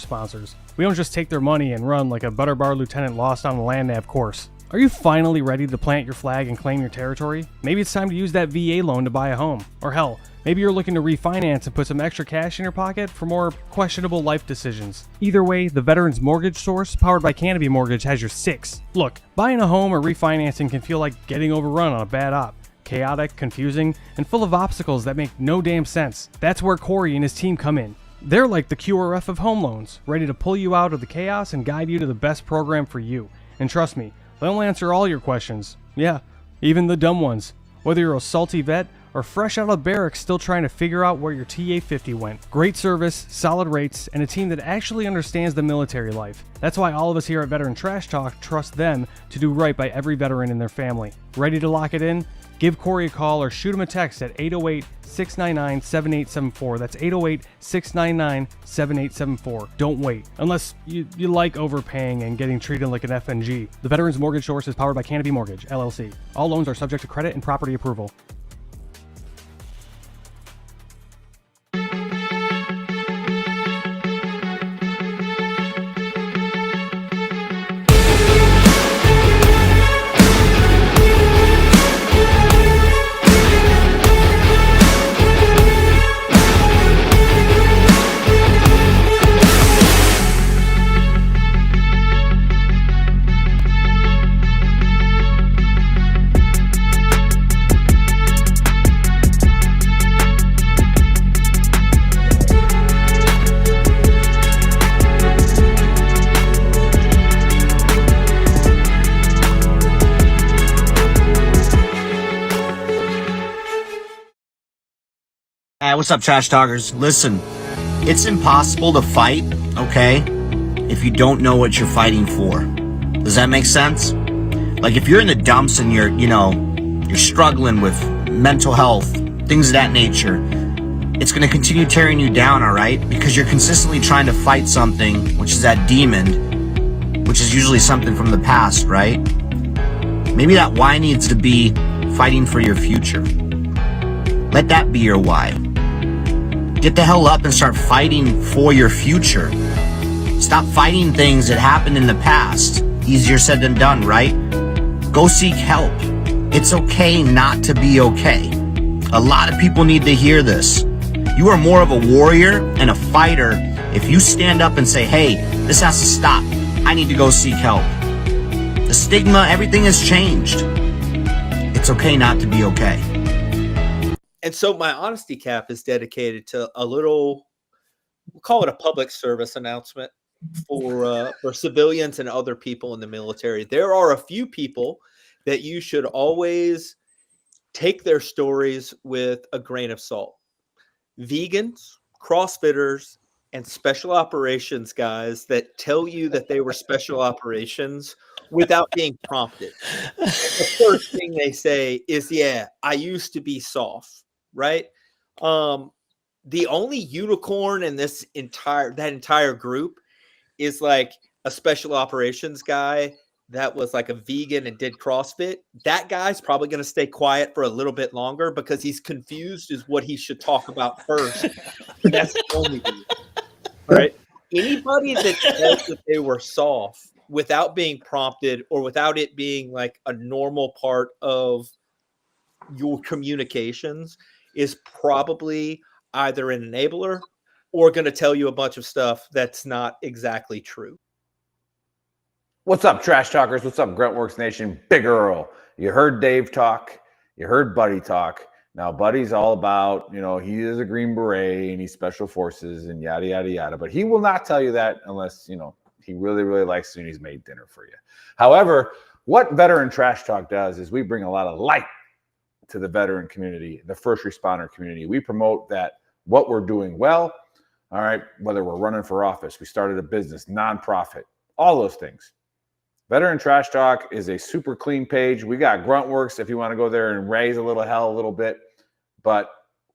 sponsors. We don't just take their money and run like a Butterbar lieutenant lost on a land nav course. Are you finally ready to plant your flag and claim your territory? Maybe it's time to use that VA loan to buy a home. Or hell, maybe you're looking to refinance and put some extra cash in your pocket for more questionable life decisions. Either way, the Veterans Mortgage Source, powered by Canopy Mortgage, has your six. Look, buying a home or refinancing can feel like getting overrun on a bad op. Chaotic, confusing, and full of obstacles that make no damn sense. That's where Corey and his team come in. They're like the QRF of home loans, ready to pull you out of the chaos and guide you to the best program for you. And trust me, they'll answer all your questions. Yeah, even the dumb ones. Whether you're a salty vet or fresh out of barracks still trying to figure out where your TA-50 went. Great service, solid rates, and a team that actually understands the military life. That's why all of us here at Veteran Trash Talk trust them to do right by every veteran and their family. Ready to lock it in? Give Corey a call or shoot him a text at 808-699-7874. That's 808-699-7874. Don't wait. Unless you like overpaying and getting treated like an FNG. The Veterans Mortgage Source is powered by Canopy Mortgage, LLC. All loans are subject to credit and property approval. What's up, Trash Talkers? Listen, it's impossible to fight, okay, if you don't know what you're fighting for. Does that make sense? Like, if you're in the dumps and you're struggling with mental health, things of that nature, it's going to continue tearing you down, all right? Because you're consistently trying to fight something, which is that demon, which is usually something from the past, right? Maybe that why needs to be fighting for your future. Let that be your why. Get the hell up and start fighting for your future. Stop fighting things that happened in the past. Easier said than done, right? Go seek help. It's okay not to be okay. A lot of people need to hear this. You are more of a warrior and a fighter if you stand up and say, hey, this has to stop. I need to go seek help. The stigma, everything has changed. It's okay not to be okay. And so my honesty cap is dedicated to a little, we'll call it a public service announcement for civilians and other people in the military. There are a few people that you should always take their stories with a grain of salt. Vegans, CrossFitters, and special operations guys that tell you that they were special operations without being prompted. The first thing they say is, yeah, I used to be soft. Right. The only unicorn in that entire group is like a special operations guy that was like a vegan and did CrossFit. That guy's probably going to stay quiet for a little bit longer because he's confused as what he should talk about first. And that's the only reason. Right. Anybody that says that they were soft without being prompted or without it being like a normal part of your communications is probably either an enabler or going to tell you a bunch of stuff that's not exactly true. What's up, Trash Talkers? What's up, Gruntworks Nation? Big Earl. You heard Dave talk. You heard Buddy talk. Now, Buddy's all about, he is a Green Beret and he's Special Forces and yada, yada, yada. But he will not tell you that unless, he really, really likes you and he's made dinner for you. However, what Veteran Trash Talk does is we bring a lot of light to the veteran community, the first responder community. We promote that what we're doing well, all right, whether we're running for office, we started a business, nonprofit, all those things. Veteran Trash Talk is a super clean page. We got Gruntworks if you want to go there and raise a little hell a little bit, but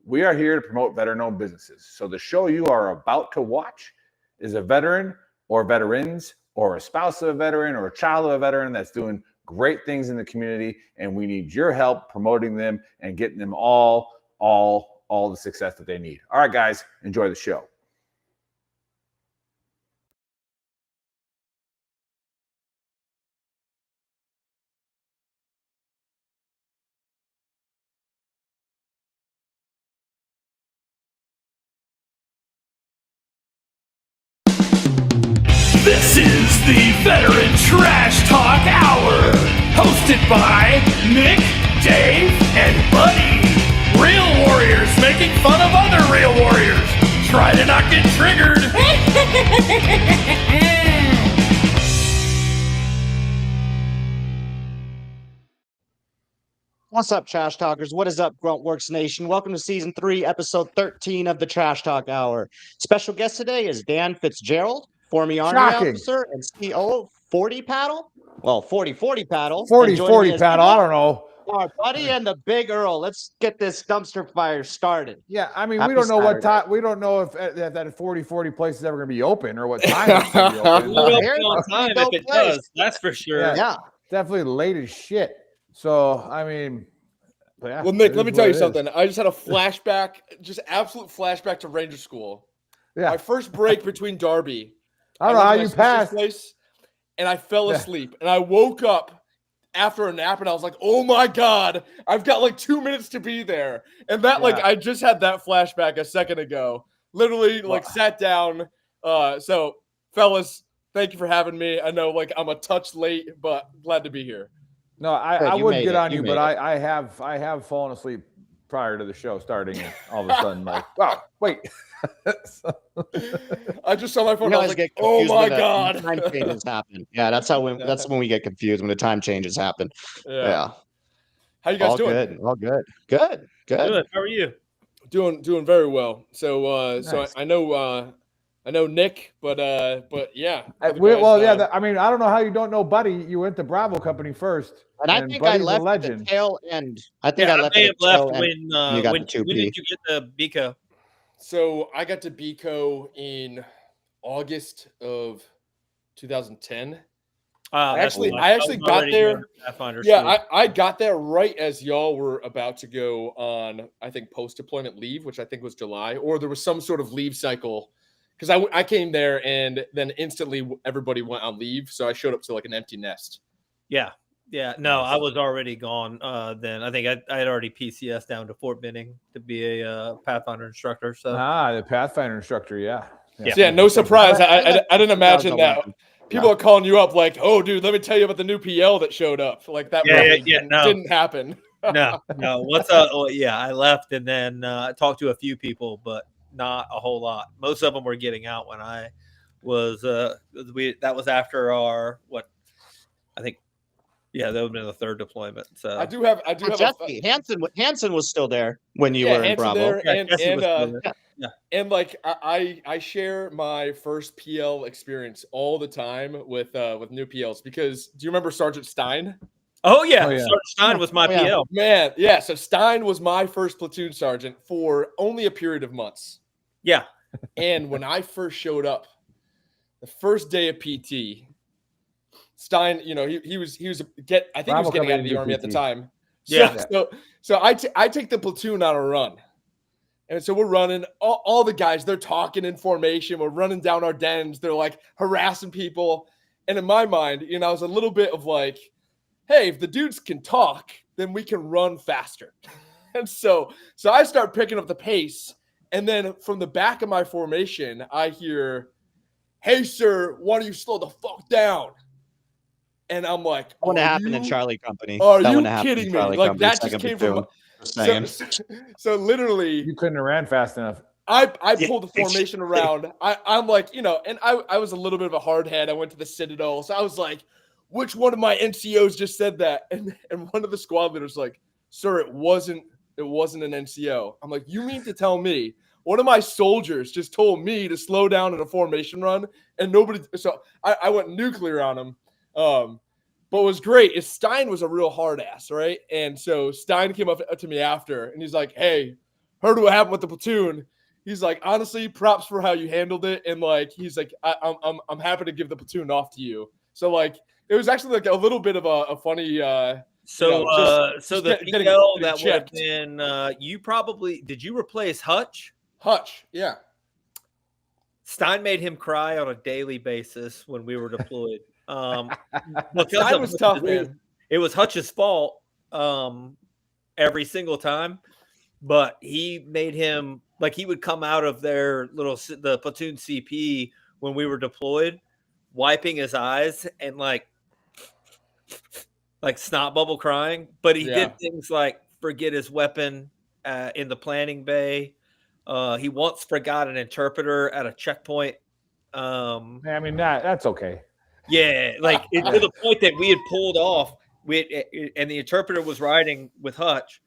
we are here to promote veteran-owned businesses. So the show you are about to watch is a veteran or veterans or a spouse of a veteran or a child of a veteran that's doing great things in the community, and we need your help promoting them and getting them all the success that they need. All right, guys, enjoy the show. This is the Veteran Trash Talk Hour, hosted by Nick, Dave, and Buddy. Real warriors making fun of other real warriors. Try to not get triggered. What's up, Trash Talkers? What is up, Gruntworks Nation? Welcome to Season 3, Episode 13 of the Trash Talk Hour. Special guest today is Dan Fitzgerald, former Army officer and CEO 40 Paddle. Well, 40-40 Paddle. 40-40 Paddle, I don't know. Our buddy and the Big Earl. Let's get this dumpster fire started. Yeah, I mean, Happy we don't know what Saturday. time. We don't know if that 40-40 place is ever going to be open or what time it's going to be open. Well, Very on time dope if it place. does, that's for sure. Yeah. Definitely late as shit. So, I mean, yeah, Well, Nick, it let me is tell what you it is. something. I just had a flashback, just absolute flashback to Ranger School. Yeah, My first break between Derby. I don't know went how to my you sister's passed. place, and I fell Yeah. asleep. And I woke up after a nap, and I was like, "Oh my god, I've got like 2 minutes to be there." And that, like, Yeah. I just had that flashback a second ago. Literally, like, sat down. So, fellas, thank you for having me. I know, like, I'm a touch late, but glad to be here. No, Good, I you would made get it. on You you, made but it. I have fallen asleep prior to the show starting, and all of a sudden, like, wow, wait. I just saw my phone. We I was always like, get "Oh confused my when the god!" time changes happen. Yeah, that's when we get confused when the time changes happen. Yeah. How you guys All doing? good. All good. Good. Good. How are you? Doing very well. So Nice. I know Nick, but yeah. other Well, guys, yeah. I mean, I don't know how you don't know Buddy. You went to Bravo Company first, And I think I Buddy's a left at the legend. tail end. I think Yeah, I I left may at have the left tail end. when you got the when 2P. did you get the Biko? so I got to BCO in August of 2010. I actually got there. Yeah, I got there right as y'all were about to go on, I think, post-deployment leave, which I think was July, or there was some sort of leave cycle. Because I came there and then instantly everybody went on leave, so I showed up to like an empty nest. Yeah. No, I was already gone. Then I think I had already PCS down to Fort Benning to be a Pathfinder instructor. So The Pathfinder instructor, yeah. Yeah. So yeah, no surprise. I didn't imagine that. 2011. People are calling you up like, "Oh, dude, let me tell you about the new PL that showed up." Like that probably didn't happen. no. What's up? Oh, yeah, I left and then talked to a few people, but not a whole lot. Most of them were getting out when I was. That was after our I think. Yeah, that would have been the third deployment. So I do have Jesse, Hansen was still there when you were in Hanson Bravo. there, Yeah, Jesse was still there. and like I share my first PL experience all the time with new PLs because do you remember Sergeant Stein? Oh yeah, Oh, yeah. Sergeant Stein was my yeah. PL. Man, yeah. So Stein was my first platoon sergeant for only a period of months. Yeah, And when I first showed up, the first day of PT, Stein, he was I think Bravo he was getting out of coming the army into at the PT. time. Yeah. So I take the platoon on a run. And so we're running, all the guys, they're talking in formation. We're running down our dens. They're like harassing people. And in my mind, I was a little bit of like, hey, if the dudes can talk, then we can run faster. And so I start picking up the pace. And then from the back of my formation, I hear, hey, sir, why don't you slow the fuck down? And I'm like, That wouldn't happen in Charlie Company. Are That you wouldn't happen in kidding me? Charlie Like Company, that just second came platoon. from Just saying. so literally You couldn't have ran fast enough. I pulled the formation around. I'm like, and I was a little bit of a hard head. I went to the Citadel. So I was like, which one of my NCOs just said that? And one of the squad leaders was like, sir, it wasn't an NCO. I'm like, you mean to tell me one of my soldiers just told me to slow down in a formation run and nobody, so I went nuclear on him. But what was great is Stein was a real hard ass, right? And so Stein came up to me after and he's like, hey, heard what happened with the platoon. He's like, honestly, props for how you handled it. And like, he's like, I'm happy to give the platoon off to you. So like, it was actually like a little bit of a funny. So the getting PL that would have checked. been did you replace Hutch? Hutch, yeah. Stein made him cry on a daily basis when we were deployed. Stein was tough, man. It was Hutch's fault every single time, but he made him like he would come out of the platoon CP when we were deployed wiping his eyes and like snot bubble crying, but he did things like forget his weapon in the planning bay. He once forgot an interpreter at a checkpoint. I mean, that's okay. Yeah, like to the point that we had pulled off. And the interpreter was riding with Hutch.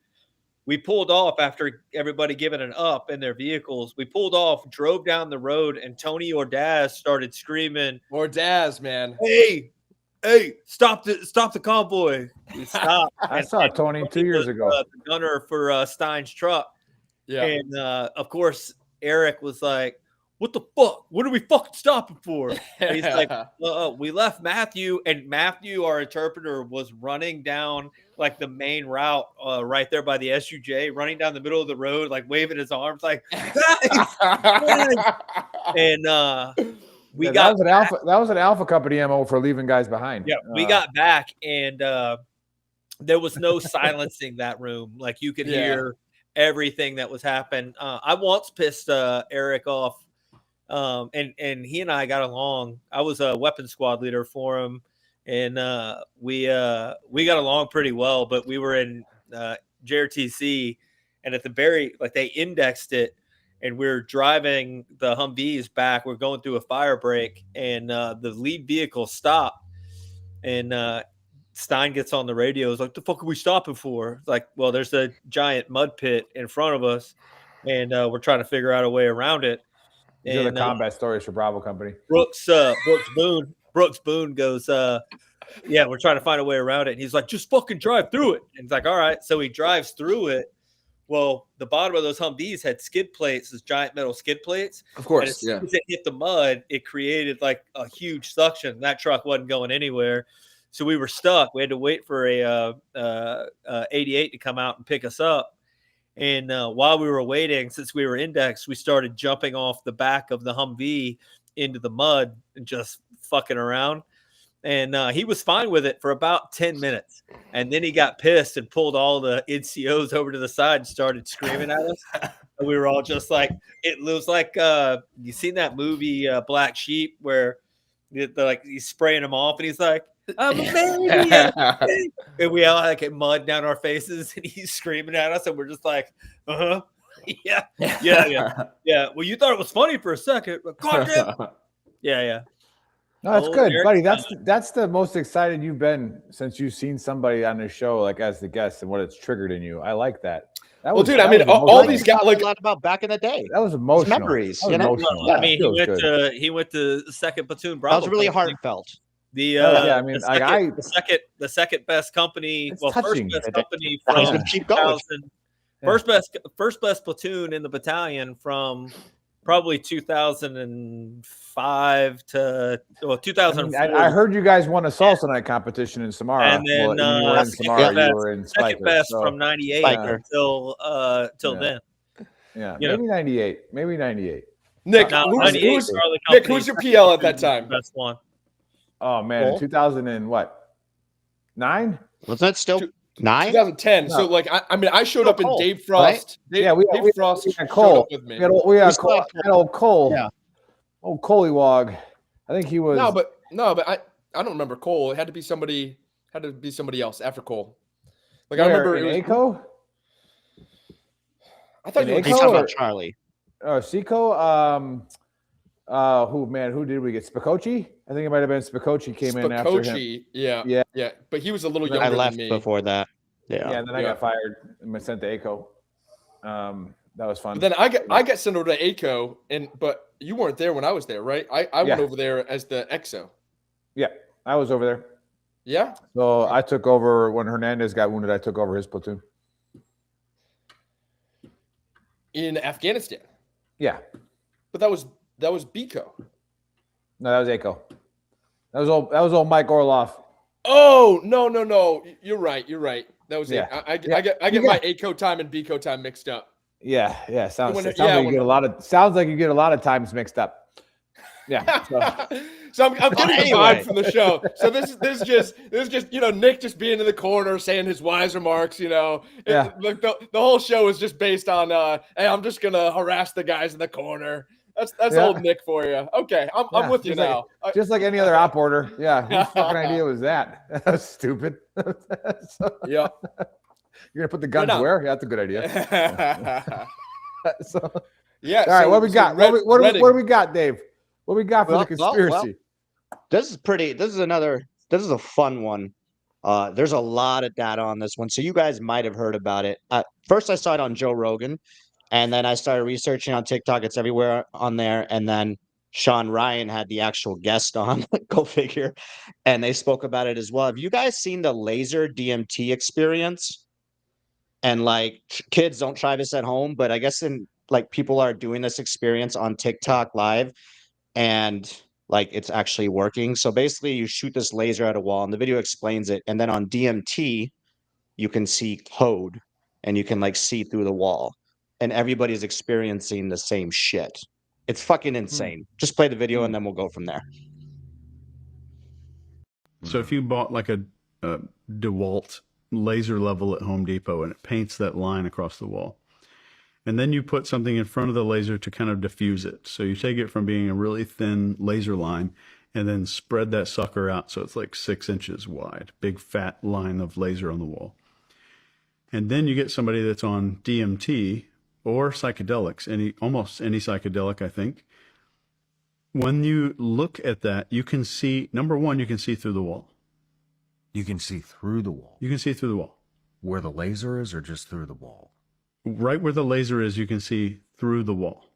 We pulled off after everybody giving an up in their vehicles. We pulled off, drove down the road, and Tony Ordaz started screaming, Ordaz, man. Hey, stop the convoy. We stopped. I saw Tony 2 years ago. The gunner for Stein's truck. Yeah. And of course, Eric was like, what the fuck? What are we fucking stopping for? And he's like, we left Matthew, and Matthew, our interpreter, was running down like the main route right there by the SUJ, running down the middle of the road, like waving his arms, like, and we got that was an Alpha Company MO for leaving guys behind. Yeah, we got back, and there was no silencing that room. Like you could hear everything that was happening. I once pissed Eric off. And he and I got along. I was a weapons squad leader for him, and we got along pretty well. But we were in JRTC, and at the very they indexed it, and we're driving the Humvees back. We're going through a fire break, and the lead vehicle stopped, and Stein gets on the radio. He's like, "The fuck are we stopping for?" It's like, well, there's a giant mud pit in front of us, and we're trying to figure out a way around it. These are the combat stories for Bravo Company. Brooks Boone goes, we're trying to find a way around it. And he's like, just fucking drive through it. And he's like, all right. So he drives through it. Well, the bottom of those Humvees had skid plates, those giant metal skid plates. Of course, and as soon as it hit the mud, it created like a huge suction. That truck wasn't going anywhere. So we were stuck. We had to wait for a 88 to come out and pick us up. And while we were waiting, since we were indexed, we started jumping off the back of the Humvee into the mud and just fucking around. And he was fine with it for about 10 minutes. And then he got pissed and pulled all the NCOs over to the side and started screaming at us. And we were all just like, it was like, you seen that movie Black Sheep where he's spraying them off and he's like, I'm a baby. And we all like mud down our faces, and he's screaming at us, and we're just like, yeah. Well, you thought it was funny for a second, but goddamn. Yeah. No, that's good, Eric, buddy. That's the most excited you've been since you've seen somebody on the show, like as the guest, and what it's triggered in you. I like that. Well, dude, I mean, all these guys like a lot about back in the day. That was emotional. Memories, you know. I mean, he went to 2nd Platoon Bravo. That was really heartfelt. The second best company, first best company from 2000, first best platoon in the battalion from probably 2005 to 2004. I heard you guys won a salsa night competition in Samara. And then you were in Samara, you were in Spiker, second best from 98 till then. Yeah, maybe 98. Maybe 98. Nick, who's your PL at that time? Best one. Oh man, in 2000 and what? 9? Was that still 9? 2010. No. So I showed up in Dave Frost. Right? Dave Frost had Cole. With me. We had old Cole. Yeah. Old Coley-Wog. I think he was. No, but I don't remember Cole. It had to be somebody else after Cole. Like I remember in ACO. I thought you were talking about Charlie. Seco. Who did we get? Spicocci? I think it might have been Spicocci came in after him. Yeah. But he was a little younger I left than me. before that. Yeah. And then I got fired and sent to ACO. That was fun. But then I got sent over to ACO, but you weren't there when I was there, right? I went over there as the XO. Yeah, I was over there. Yeah. So I took over when Hernandez got wounded. I took over his platoon in Afghanistan. Yeah. But that was BCO. No, that was ACO. That was old Mike Orloff. Oh, no. You're right. That was it. I get my ACO time and BCO time mixed up. Yeah. Sounds like you get a lot of times mixed up. Yeah. So I'm getting the vibe from the show. So this is just Nick just being in the corner saying his wise remarks. Like the whole show is just based on hey, I'm just gonna harass the guys in the corner. That's old Nick for you. Okay, I'm with you now. Just like any other op order. Yeah. Whose fucking idea was that? That's stupid. Yeah. You're gonna put the guns where? Yeah, that's a good idea. So, yeah. All right, what we got? What do we got, Dave? What do we got for the conspiracy? This is a fun one. There's a lot of data on this one, so you guys might have heard about it. First, I saw it on Joe Rogan, and then I started researching on TikTok. It's everywhere on there. And then Sean Ryan had the actual guest on, go figure, and they spoke about it as well. Have you guys seen the laser DMT experience? And like, kids, don't try this at home, but I guess people are doing this experience on TikTok live, and like it's actually working. So basically you shoot this laser at a wall, and the video explains it. And then on DMT, you can see code, and you can like see through the wall, and everybody's experiencing the same shit. It's fucking insane. Just play the video and then we'll go from there. So if you bought like a DeWalt laser level at Home Depot and it paints that line across the wall, and then you put something in front of the laser to kind of diffuse it. So you take it from being a really thin laser line and then spread that sucker out so it's like 6 inches wide, big fat line of laser on the wall. And then you get somebody that's on DMT or psychedelics, almost any psychedelic, I think. When you look at that, you can see, number one, you can see through the wall. You can see through the wall. You can see through the wall. Where the laser is, or just through the wall? Right where the laser is, you can see through the wall.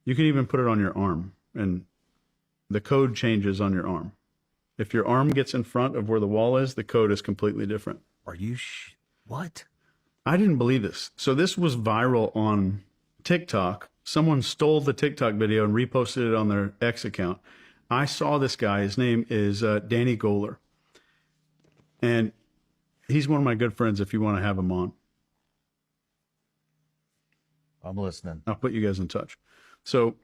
You can even put it on your arm, and the code changes on your arm. If your arm gets in front of where the wall is, the code is completely different. Are you what? I didn't believe this. So this was viral on TikTok. Someone stole the TikTok video and reposted it on their X account. I saw this guy. His name is Danny Goler. And he's one of my good friends if you want to have him on. I'm listening. I'll put you guys in touch. So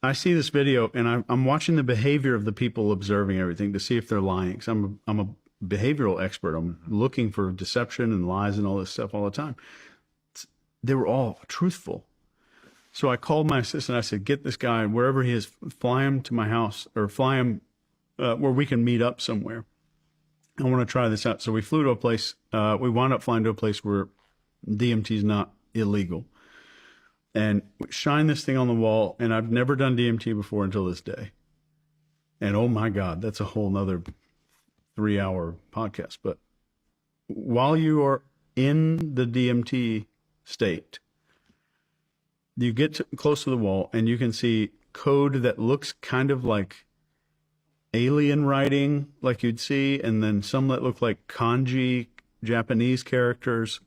I see this video, and I'm watching the behavior of the people observing everything to see if they're lying. So I'm a behavioral expert. I'm looking for deception and lies and all this stuff all the time. They were all truthful. So I called my assistant. I said, get this guy wherever he is, fly him to my house, or fly him where we can meet up somewhere. I want to try this out. So we flew to a place. We wound up flying to a place where DMT is not illegal. And we shine this thing on the wall. And I've never done DMT before until this day. And oh my God, that's a whole nother 3-hour podcast. But while you are in the DMT state, you get close to the wall and you can see code that looks kind of like alien writing, like you'd see, and then some that look like kanji, Japanese characters.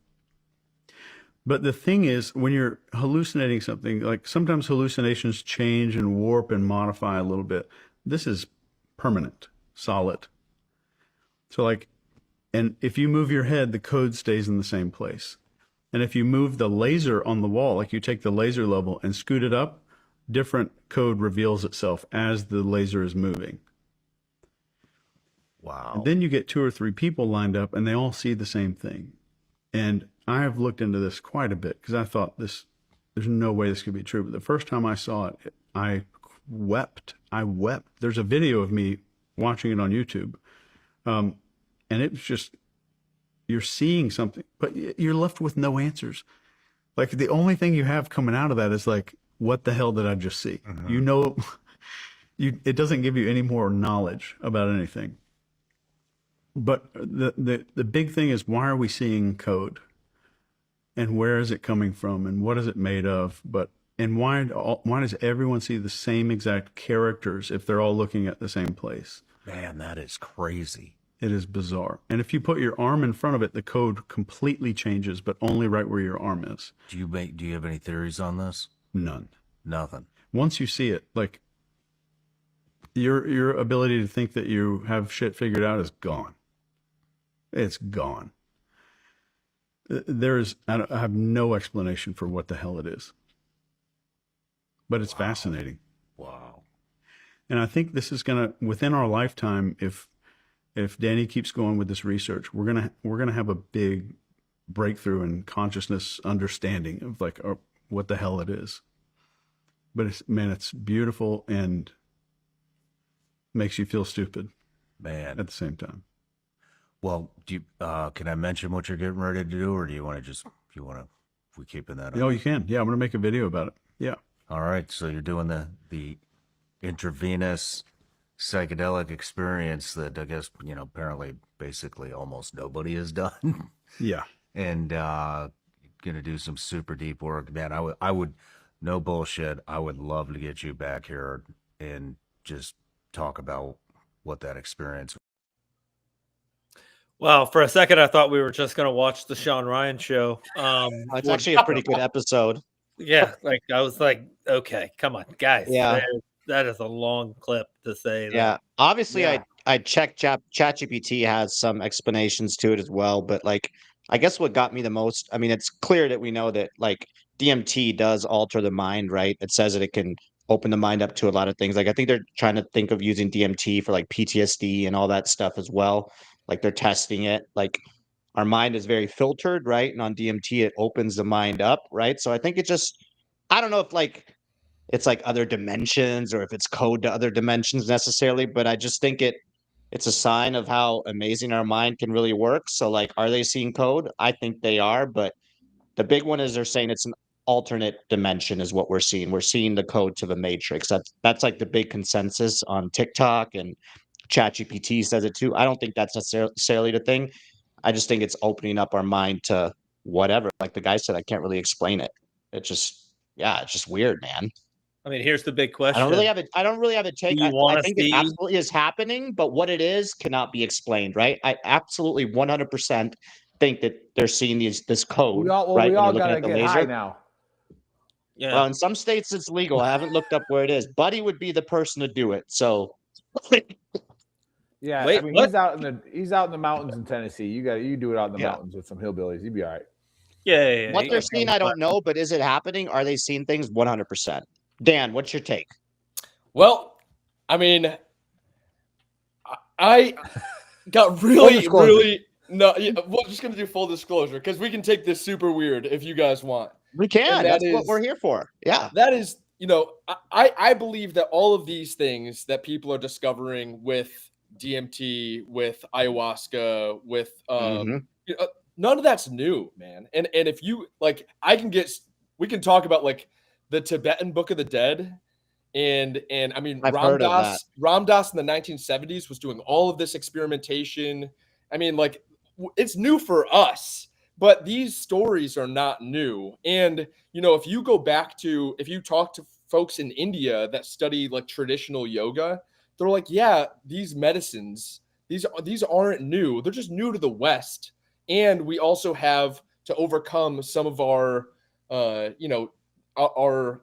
But the thing is, when you're hallucinating something, like sometimes hallucinations change and warp and modify a little bit. This is permanent, solid. So like, and if you move your head, the code stays in the same place. And if you move the laser on the wall, like you take the laser level and scoot it up, different code reveals itself as the laser is moving. Wow. And then you get 2 or 3 people lined up and they all see the same thing. And I have looked into this quite a bit because I thought there's no way this could be true. But the first time I saw it, I wept. There's a video of me watching it on YouTube. And it was just, you're seeing something, but you're left with no answers. Like the only thing you have coming out of that is like, what the hell did I just see? Mm-hmm. You know, it doesn't give you any more knowledge about anything. But the big thing is, why are we seeing code? And where is it coming from? And what is it made of? And why does everyone see the same exact characters if they're all looking at the same place? Man, that is crazy. It is bizarre. And if you put your arm in front of it, the code completely changes, but only right where your arm is. Do you have any theories on this? None. Nothing. Once you see it, like your ability to think that you have shit figured out is gone. It's gone. I have no explanation for what the hell it is. But it's fascinating. Wow. And I think this is going to, within our lifetime, if Danny keeps going with this research, we're gonna have a big breakthrough in consciousness understanding of like what the hell it is. but it's beautiful and makes you feel stupid Man. at the same time. Well, do you, can I mention what you're getting ready to do, or do you want to if we keeping that Oh, up? you can. Yeah, I'm going to make a video about it. Yeah. All right. So you're doing the intravenous psychedelic experience that I guess, apparently basically almost nobody has done. Yeah. And gonna do some super deep work. Man, I would no bullshit, I would love to get you back here and just talk about what that experience. Well, for a second, I thought we were just going to watch the Sean Ryan show. It's actually a pretty good episode. Yeah, like I was like, okay, come on, guys. Yeah. That is a long clip to say. Yeah, obviously, I checked ChatGPT has some explanations to it as well, but like, I guess what got me the most, I mean, it's clear that we know that like DMT does alter the mind, right? It says that it can open the mind up to a lot of things. Like, I think they're trying to think of using DMT for like PTSD and all that stuff as well. Like, they're testing it. Like, our mind is very filtered, right? And on DMT, it opens the mind up, right? So I think it just, I don't know if like it's like other dimensions or if it's code to other dimensions necessarily, but I just think it's a sign of how amazing our mind can really work. So like, are they seeing code? I think they are, but the big one is they're saying it's an alternate dimension is what we're seeing. We're seeing the code to the matrix. That's like the big consensus on TikTok, and ChatGPT says it too. I don't think that's necessarily the thing. I just think it's opening up our mind to whatever. Like the guy said, I can't really explain it. It's just weird, man. I mean, here's the big question. I don't really have a take. Do you I wanna think see- it absolutely is happening, but what it is cannot be explained, right? I absolutely 100% think that they're seeing this code, We all right? when you're looking gotta at the get laser. high now. Yeah. Well, in some states it's legal. I haven't looked up where it is. Buddy would be the person to do it. So Yeah, Wait, I mean what? he's out in the mountains in Tennessee. You do it out in the Yeah. mountains with some hillbillies. You'd be all right. yeah. what they're seeing, I don't know, but is it happening? Are they seeing things? 100%. Dan, what's your take? Well, I mean, I got really no. Yeah, we're just gonna do full disclosure because we can take this super weird if you guys want. We can. And that That's what is- we're here for. Yeah. That is, I believe that all of these things that people are discovering with DMT, with ayahuasca, with Mhm. none of that's new, man. And if you like, we can talk about like the Tibetan Book of the Dead. And I mean, I've heard of that. Ram Dass in the 1970s was doing all of this experimentation. I mean, like, it's new for us, but these stories are not new. And, if you talk to folks in India that study like traditional yoga, they're like, yeah, these medicines, these aren't new. They're just new to the West. And we also have to overcome some of our, our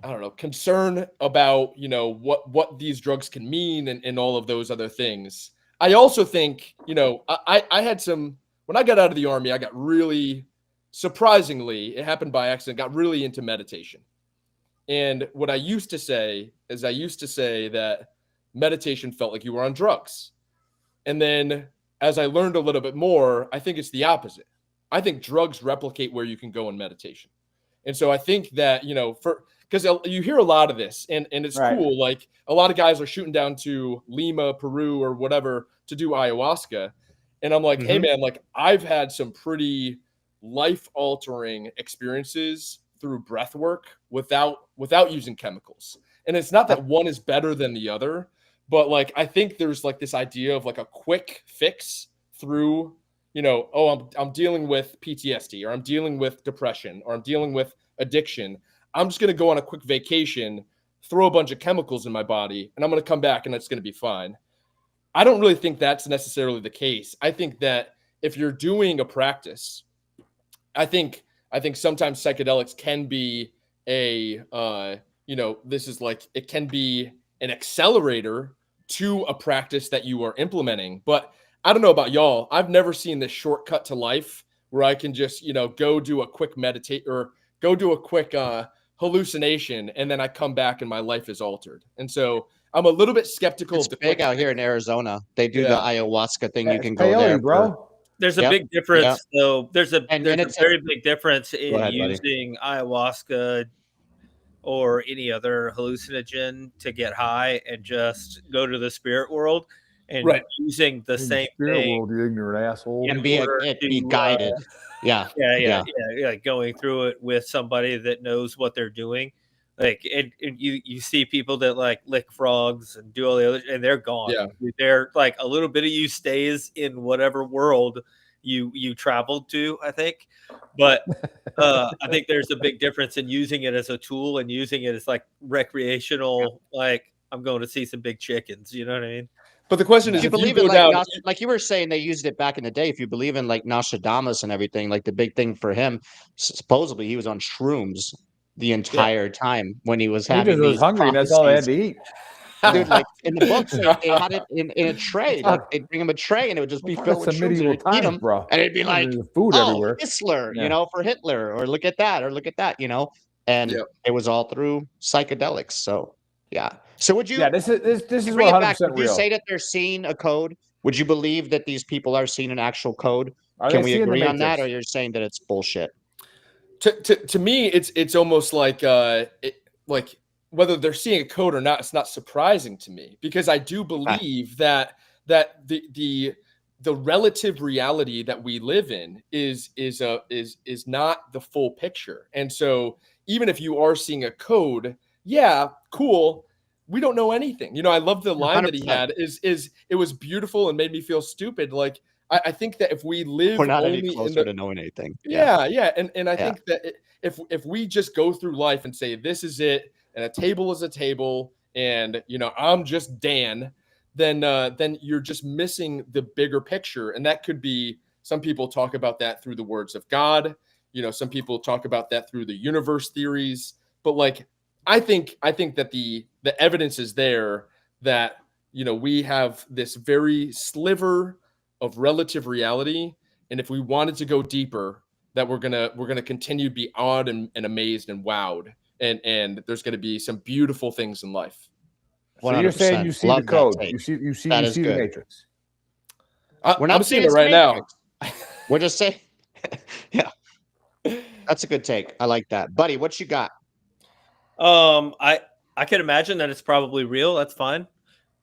I don't know, concern about, what these drugs can mean and all of those other things. I also think, I had when I got out of the Army, I got really, surprisingly, it happened by accident, got really into meditation. And what I used to say is that meditation felt like you were on drugs. And then as I learned a little bit more, I think it's the opposite. I think drugs replicate where you can go in meditation. And so I think that, because you hear a lot of this and it's Right. cool. Like a lot of guys are shooting down to Lima, Peru or whatever to do ayahuasca. And I'm like, hey man, like I've had some pretty life altering experiences through breath work without using chemicals. And it's not that one is better than the other, but like, I think there's like this idea of like a quick fix through, I'm dealing with PTSD or I'm dealing with depression or I'm dealing with addiction. I'm just going to go on a quick vacation, throw a bunch of chemicals in my body, and I'm going to come back and it's going to be fine. I don't really think that's necessarily the case. I think that if you're doing a practice, I think sometimes psychedelics can be it can be an accelerator to a practice that you are implementing. But I don't know about y'all. I've never seen this shortcut to life where I can just, go do a quick meditate or go do a quick hallucination, and then I come back and my life is altered. And so I'm a little bit skeptical. It's of the big quick out here in Arizona. They do the ayahuasca thing. Yeah, You can it's go peyote, there, bro. There's a Yep, big difference, though. There's a And there's it's a very big difference in ahead, buddy. using ayahuasca or any other hallucinogen to get high and just go to the spirit world, and Right. using the same Spirit thing world, you ignorant asshole. in And be order be to, guided. Yeah. going through it with somebody that knows what they're doing. Like, and you see people that like lick frogs and do all the other, and they're gone. Yeah. They're like, a little bit of you stays in whatever world you traveled to, I think. But I think there's a big difference in using it as a tool and using it as like recreational. Like, I'm going to see some big chickens. You know what I mean? But the question If is, you if you believe in go down, like you were saying, they used it back in the day. If you believe in like Nostradamus and everything, like the big thing for him, supposedly he was on shrooms the entire time when he was He having just was these hungry, and that's all they had prophecies. to eat. Dude, like in the books, they had it in a tray. Like they'd bring him a tray, and it would just be filled with That's some shrooms. And medieval he'd eat times, them, bro. and it'd be like, There's food "Oh, everywhere. Hitler," Yeah. for Hitler, or look at that, And Yep. it was all through psychedelics. So yeah. So would you? Yeah, this is to bring it 100% back, would you real. say that they're seeing a code? Would you believe that these people are seeing an actual code? Are Can they we seeing the agree on that, Matrix? or you're saying that it's bullshit? to me, it's almost like like whether they're seeing a code or not, it's not surprising to me, because I do believe that the relative reality that we live in is not the full picture. And so even if you are seeing a code, yeah, cool. We don't know anything. I love the line that he 100%. had is it was beautiful and made me feel stupid. Like I think that if we live We're not any only in closer the to knowing anything. yeah. And I Yeah. think that if we just go through life and say this is it, and a table is a table, and I'm just Dan, then you're just missing the bigger picture. And that could be, some people talk about that through the words of God. Some people talk about that through the universe theories. But like, I think that the evidence is there that we have this very sliver of relative reality, and if we wanted to go deeper, that we're gonna continue to be awed and amazed and wowed, and there's gonna be some beautiful things in life. So you're saying you see the Love that code. take. You see That you is see the good. Matrix. We're not I'm seeing saying it it's right now. Matrix. We're just saying, yeah. That's a good take. I like that, buddy. What you got? I can imagine that it's probably real. That's fine.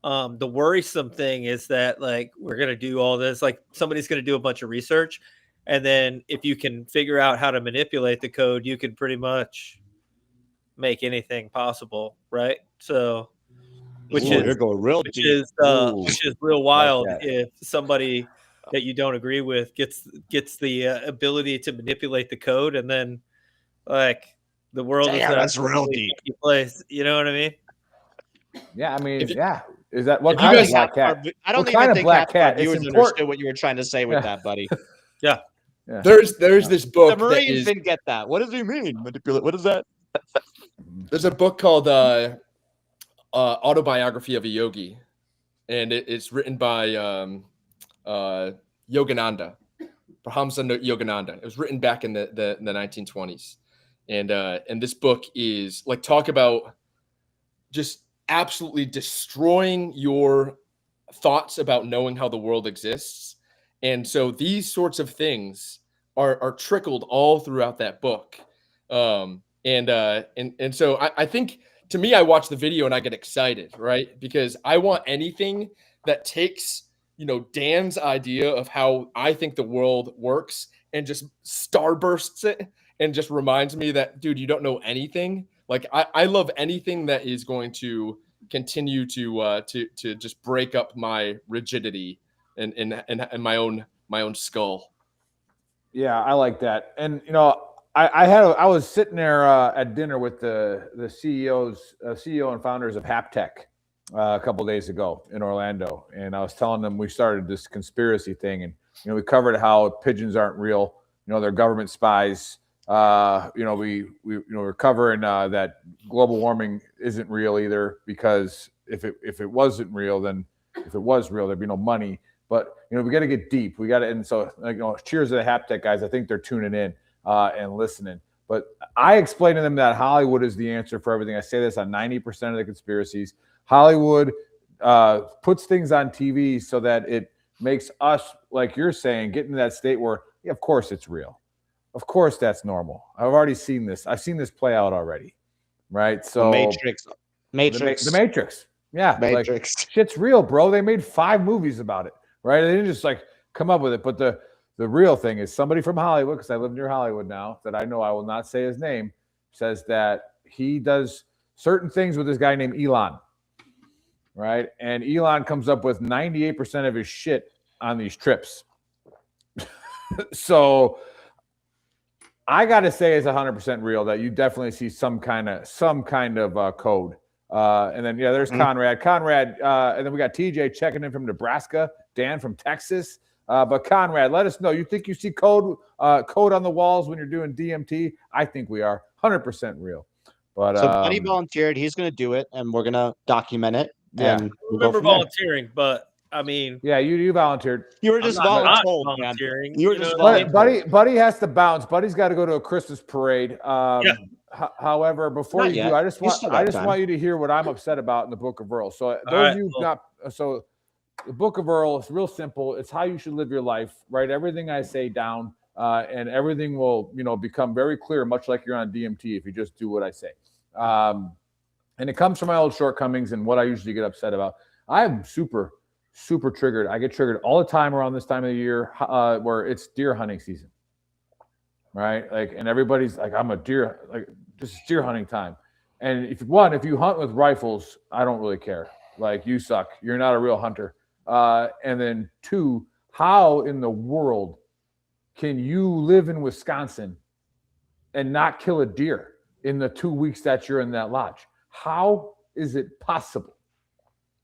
The worrisome thing is that, like, we're gonna do all this, like somebody's gonna do a bunch of research, and then if you can figure out how to manipulate the code, you can pretty much make anything possible, right? So, which You're going real deep. is real wild that. if somebody that you don't agree with gets the ability to manipulate the code, and then like the world Damn, is that's real a deep. place. You know what I mean? Yeah, I mean, If you- yeah. Is that what if you kind of guys- black cat? I don't What even kind of think black half of our cat? It's viewers important. understood what you were trying to say with that, buddy. Yeah. Yeah. There's this The book that Marines is didn't get that. What does he mean? Manipulate. What is that? there's a book called Autobiography of a Yogi, and it's written by Yogananda, Paramahansa Yogananda. It was written back in the 1920s, and this book is like, talk about just absolutely destroying your thoughts about knowing how the world exists. And so these sorts of things are trickled all throughout that book. And so I think, to me, I watch the video and I get excited, right? Because I want anything that takes, Dan's idea of how I think the world works and just starbursts it and just reminds me that, dude, you don't know anything. Like, I love anything that is going to continue to just break up my rigidity and my own skull. Yeah, I like that. And I was sitting there at dinner with the CEO and founders of Haptech a couple of days ago in Orlando, and I was telling them we started this conspiracy thing, and we covered how pigeons aren't real. They're government spies. We're covering that global warming isn't real either, because if it wasn't real, then if it was real, there'd be no money. But we got to get deep. We got to, and so cheers to the Haptech guys. I think they're tuning in and listening. But I explain to them that Hollywood is the answer for everything. I say this on 90% of the conspiracies. Hollywood puts things on TV so that it makes us, like you're saying, get into that state where, yeah, of course it's real. Of course that's normal. I've already seen this. I've seen this play out already. right? So Matrix. The Matrix. Yeah. Matrix. Like, shit's real, bro. They made 5 movies about it, right? They didn't just like come up with it. But the real thing is somebody from Hollywood, because I live near Hollywood now, that I know, I will not say his name, says that he does certain things with this guy named Elon, right? And Elon comes up with 98% of his shit on these trips. So I got to say it's 100% real that you definitely see some kind of code. And then, there's Conrad, and then we got TJ checking in from Nebraska, Dan from Texas. But Conrad, let us know. You think you see code on the walls when you're doing DMT? I think we are 100% real. But so Buddy volunteered. He's going to do it, and we're going to document it. Yeah. And I remember volunteering, but I mean, yeah, you volunteered. You were just volunteering. You were just volunteering. Buddy has to bounce. Buddy's got to go to a Christmas parade. However, before Not you yet. do, I just You still got want time. you to hear what I'm upset about in the Book of Earl. So the Book of Earl is real simple. It's how you should live your life. Write everything I say down, and everything will become very clear, much like you're on DMT if you just do what I say. And it comes from my old shortcomings and what I usually get upset about. I'm super triggered. I get triggered all the time around this time of the year where it's deer hunting season, right? Like, and everybody's like, I'm a deer, like, this is deer hunting time. And if you hunt with rifles, I don't really care. Like, you suck. You're not a real hunter. And then 2, how in the world can you live in Wisconsin and not kill a deer in the 2 weeks that you're in that lodge? How is it possible?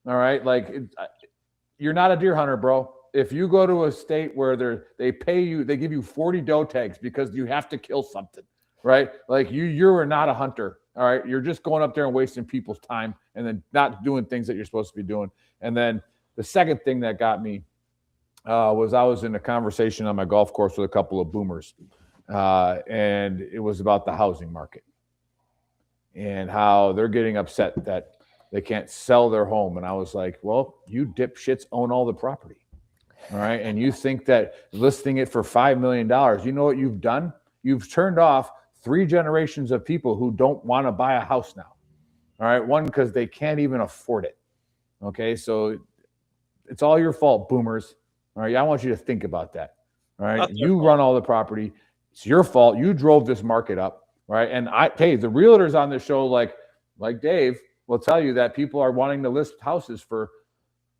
All right. Like, you're not a deer hunter, bro. If you go to a state where they pay you, they give you 40 doe tags because you have to kill something, right? Like, you're not a hunter. All right. You're just going up there and wasting people's time and then not doing things that you're supposed to be doing. And then the second thing that got me was I was in a conversation on my golf course with a couple of boomers, and it was about the housing market and how they're getting upset that they can't sell their home. And I was like, well, you dipshits own all the property. All right. And you think that listing it for $5 million, you know what you've done? You've turned off 3 generations of people who don't want to buy a house now. All right. One, because they can't even afford it. Okay. So it's all your fault, boomers. All right. I want you to think about that. All right. You run all the property. It's your fault. You drove this market up. Right. And the realtors on this show, like Dave, will tell you that people are wanting to list houses for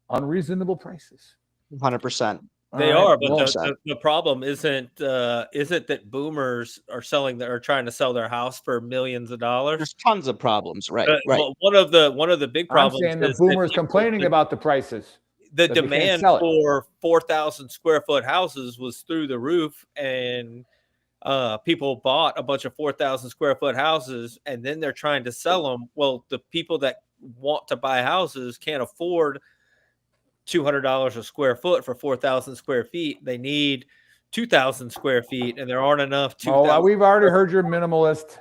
unreasonable prices. 100%. They are, but the problem isn't that boomers are trying to sell their house for millions of dollars. There's tons of problems, right? Right. Well, one of the big problems I'm saying the is boomers complaining about the prices. The demand for 4,000 square foot houses was through the roof, and people bought a bunch of 4,000 square foot houses, and then they're trying to sell them. Well, the people that want to buy houses can't afford $200 a square foot for 4,000 square feet. They need 2,000 square feet, and there aren't enough. We've already heard your minimalist.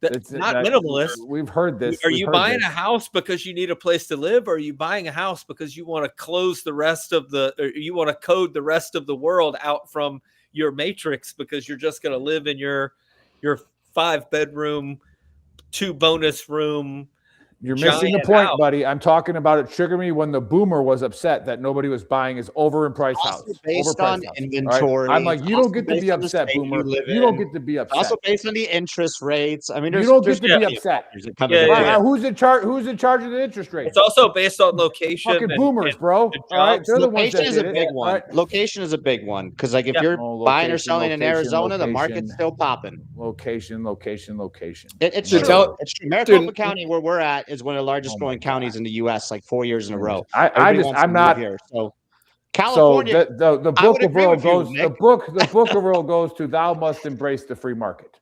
That's not minimalist. We've heard this. Are you buying a house because you need a place to live, or are you buying a house because you want to close the rest of or you want to code the rest of the world out from your matrix because you're just going to live in your 5-bedroom, 2 bonus room? You're missing the point, buddy. I'm talking about it triggered me when the boomer was upset that nobody was buying his overpriced house. Based on inventory. Right? I'm like, you don't get to be upset, boomer. You don't get to be upset. Also based on the interest rates. I mean, you don't get to be upset. Who's in charge of the interest rate? It's also based on location. Fucking boomers, bro. All right, they're the ones that location is a big one. Right? Location is a big one because, like, if you're buying or selling in Arizona, the market's still popping. Location. It's true. It's true. Maricopa County, where we're at, is one of the largest growing counties in the U.S. like 4 years in a row. I'm not here. So California. So the book of Earl goes. The book of Earl goes to thou must embrace the free market.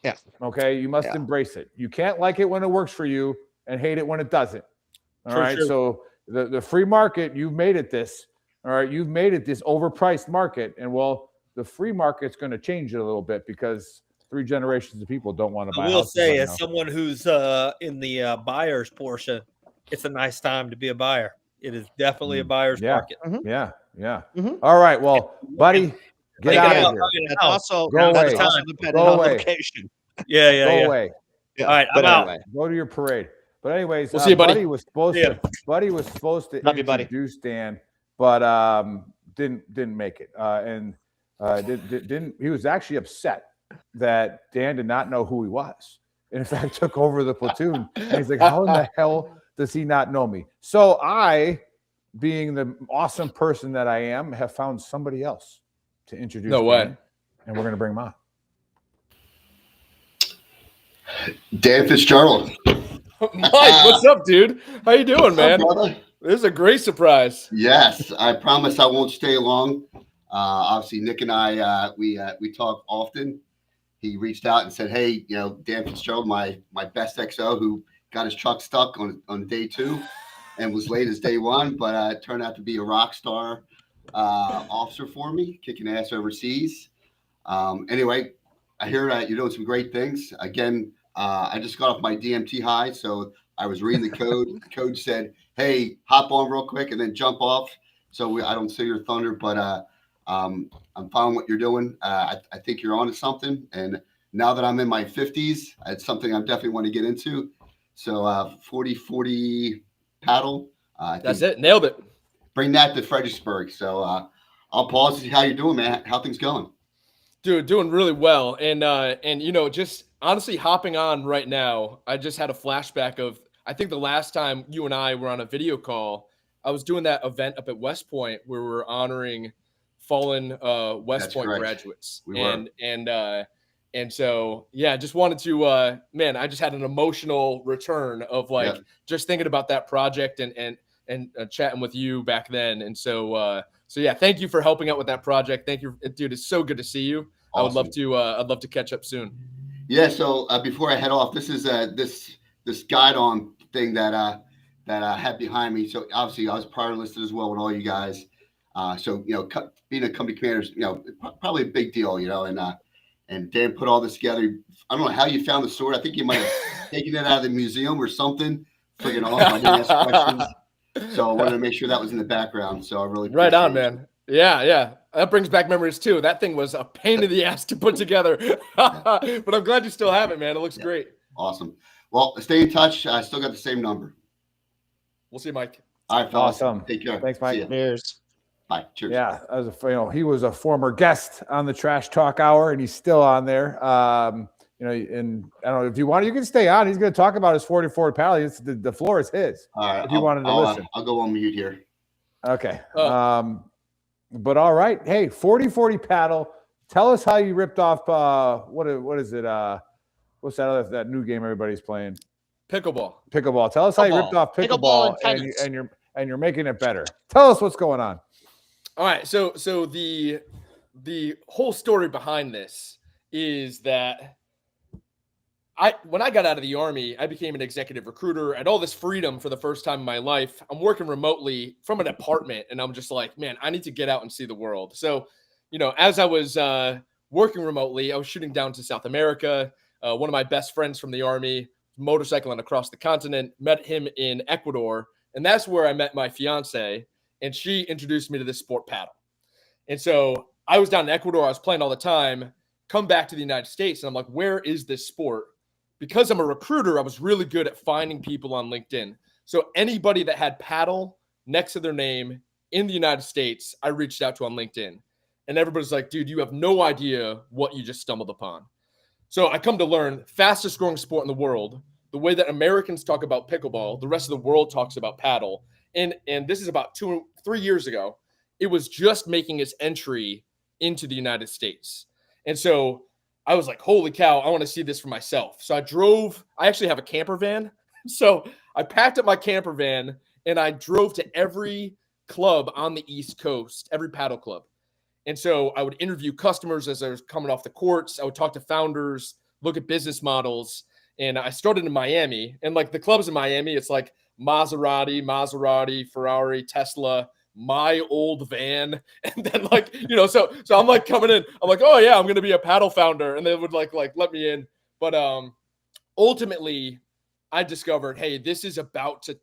Yeah. Okay. You must embrace it. You can't like it when it works for you and hate it when it doesn't. All right. Sure. So the free market, you've made it this. All right. You've made it this overpriced market, and the free market's going to change it a little bit because 3 generations of people don't want to buy. I will say, as someone who's in the buyer's portion, it's a nice time to be a buyer. It is definitely a buyer's market. Mm-hmm. Yeah. Mm-hmm. All right, well, buddy, get out of here. That's also go away. Depending on location. Yeah. Go away. Yeah, All right, but I'm out. anyway. Go to your parade. But anyways, We'll see you, buddy. Buddy was supposed See ya. to. Buddy was supposed to Love you, buddy. introduce Dan, but didn't make it. Didn't. He was actually upset that Dan did not know who he was. And in fact, took over the platoon. And he's like, "How in the hell does he not know me?" So I, being the awesome person that I am, have found somebody else to introduce. No way. Dan, and we're gonna bring him on. Dan Fitzgerald. Mike, what's up, dude? How you doing, man? What's up, brother? This is a great surprise. Yes, I promise I won't stay long. Obviously, Nick and I we talk often. He reached out and said, "Hey, Dan Fitzgerald, my best XO, who got his truck stuck on day 2 and was late as day 1, but turned out to be a rock star officer for me, kicking ass overseas." Anyway, I hear you're doing some great things. Again, I just got off my DMT high, so I was reading the code. The code said, "Hey, hop on real quick and then jump off." So I don't see your thunder, but I'm following what you're doing. I think you're onto something. And now that I'm in my 50s, it's something I definitely want to get into. So 40-40 paddle. That's it. Nailed it. Bring that to Fredericksburg. So I'll pause to see how you're doing, man. How things going? Dude, doing really well. And just honestly hopping on right now, I just had a flashback of, I think the last time you and I were on a video call, I was doing that event up at West Point where we were honoring fallen West That's Point correct. graduates. We were. And so, yeah, just wanted to, man, I just had an emotional return of just thinking about that project and chatting with you back then. And so yeah, thank you for helping out with that project. Thank you, dude. It's so good to see you. Awesome. I'd love to catch up soon. Yeah. So before I head off, this is this guide on thing that I had behind me. So obviously I was prior listed as well with all you guys. So being a company commander is probably a big deal. And Dan put all this together. I don't know how you found the sword. I think you might have taken it out of the museum or something. Friggin' awesome. I didn't ask questions. So I wanted to make sure that was in the background. So I really right on, appreciate man. Yeah. That brings back memories too. That thing was a pain in the ass to put together, but I'm glad you still have it, man. It looks great. Awesome. Well, stay in touch. I still got the same number. We'll see you, Mike. All right, fellas. Awesome. Take care. Thanks, Mike. See ya. Cheers. Bye. Cheers. Yeah, he was a former guest on the Trash Talk Hour, and he's still on there. And I don't know if you want, you can stay on. He's going to talk about his 40-40 paddle. The floor is his. All right. If you wanted to listen, I'll go on mute here. okay. Oh. But all right, hey, 40-40 paddle. Tell us how you ripped off. What is it? What's that new game everybody's playing? Pickleball. Pickleball. Tell us how you ripped off pickleball, and you're making it better. Tell us what's going on. All right, so the whole story behind this is that when I got out of the Army, I became an executive recruiter. I had all this freedom for the first time in my life. I'm working remotely from an apartment, and I'm just like, man, I need to get out and see the world. So, as I was working remotely, I was shooting down to South America. One of my best friends from the Army, motorcycling across the continent, met him in Ecuador, and that's where I met my fiance. And she introduced me to this sport paddle. And so I was down in Ecuador. I was playing all the time, come back to the United States. And I'm like, where is this sport? Because I'm a recruiter, I was really good at finding people on LinkedIn. So anybody that had paddle next to their name in the United States, I reached out to on LinkedIn. And everybody's like, dude, you have no idea what you just stumbled upon. So I come to learn fastest growing sport in the world, the way that Americans talk about pickleball, the rest of the world talks about paddle. And this is about 2-3 years ago. It was just making its entry into the United States. And so I was like, holy cow, I want to see this for myself. So I actually have a camper van. So I packed up my camper van and I drove to every club on the East Coast, every paddle club. And so I would interview customers as I was coming off the courts. I would talk to founders, look at business models. And I started in Miami. And like the clubs in Miami, it's like Maserati, Ferrari, Tesla, my old van. And then so I'm like coming in, I'm like, oh yeah, I'm going to be a paddle founder. And they would like let me in. But ultimately I discovered, hey, this is about to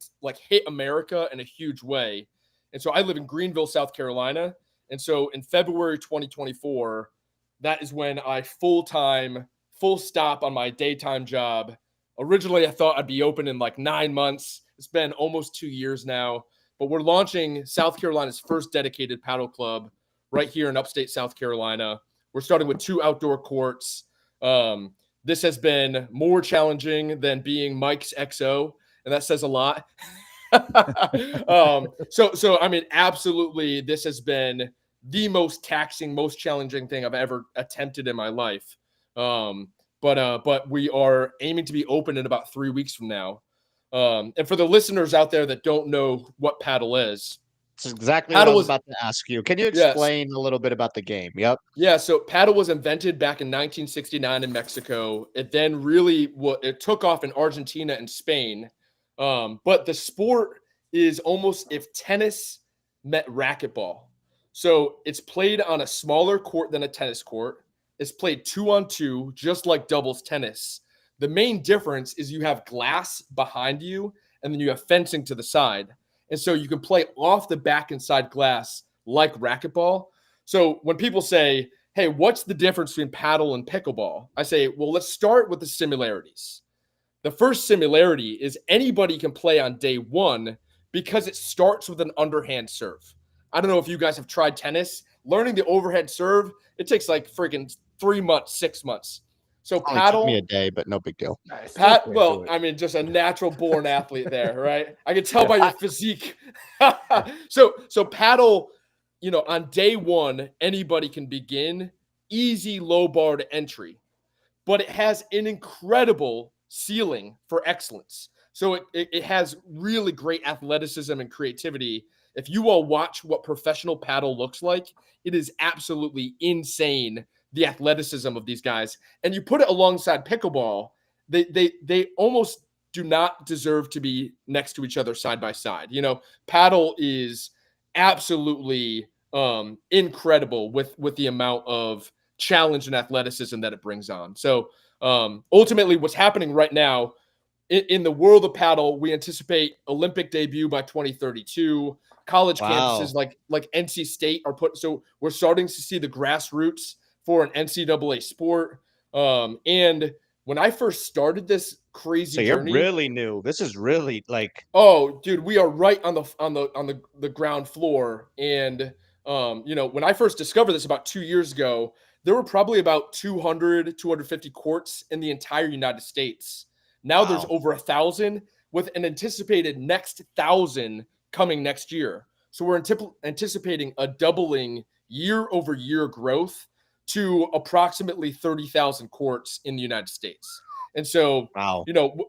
hit America in a huge way. And so I live in Greenville, South Carolina. And so in February 2024, that is when I full-time full stop on my daytime job. Originally, I thought I'd be open in like 9 months. It's been almost 2 years now, but we're launching South Carolina's first dedicated paddle club right here in upstate South Carolina. We're starting with 2 outdoor courts. This has been more challenging than being Mike's XO, and that says a lot. So I mean, absolutely, this has been the most taxing, most challenging thing I've ever attempted in my life. But we are aiming to be open in about 3 weeks from now. And for the listeners out there that don't know what paddle is, that's exactly what I was about to ask you. Can you explain a little bit about the game? Yep. Yeah. So paddle was invented back in 1969 in Mexico. It then really it took off in Argentina and Spain. But the sport is almost if tennis met racquetball. So it's played on a smaller court than a tennis court. It's played 2-on-2, just like doubles tennis. The main difference is you have glass behind you, and then you have fencing to the side. And so you can play off the back and side glass like racquetball. So when people say, hey, what's the difference between paddle and pickleball? I say, well, let's start with the similarities. The first similarity is anybody can play on day one because it starts with an underhand serve. I don't know if you guys have tried tennis. Learning the overhead serve, it takes like freaking 3 months, 6 months. So paddle, took me a day, but no big deal. Well, I mean, just a natural born athlete there, right? I can tell by your physique. So paddle, on day one, anybody can begin. Easy, low bar to entry, but it has an incredible ceiling for excellence. So it has really great athleticism and creativity. If you all watch what professional paddle looks like, it is absolutely insane, the athleticism of these guys. And you put it alongside pickleball, they almost do not deserve to be next to each other side by side. Paddle is absolutely incredible with the amount of challenge and athleticism that it brings on. So ultimately, what's happening right now in the world of paddle, we anticipate Olympic debut by 2032. College campuses like NC State are so we're starting to see the grassroots for an NCAA sport. And when I first started this crazy journey, you're really new. This is really like, oh, dude, we are right on the ground floor. And when I first discovered this about 2 years ago, there were probably about 250 courts in the entire United States. Now there's over 1,000 with an anticipated next 1,000 coming next year. So we're anticipating a doubling year over year growth to approximately 30,000 courts in the United States. And so,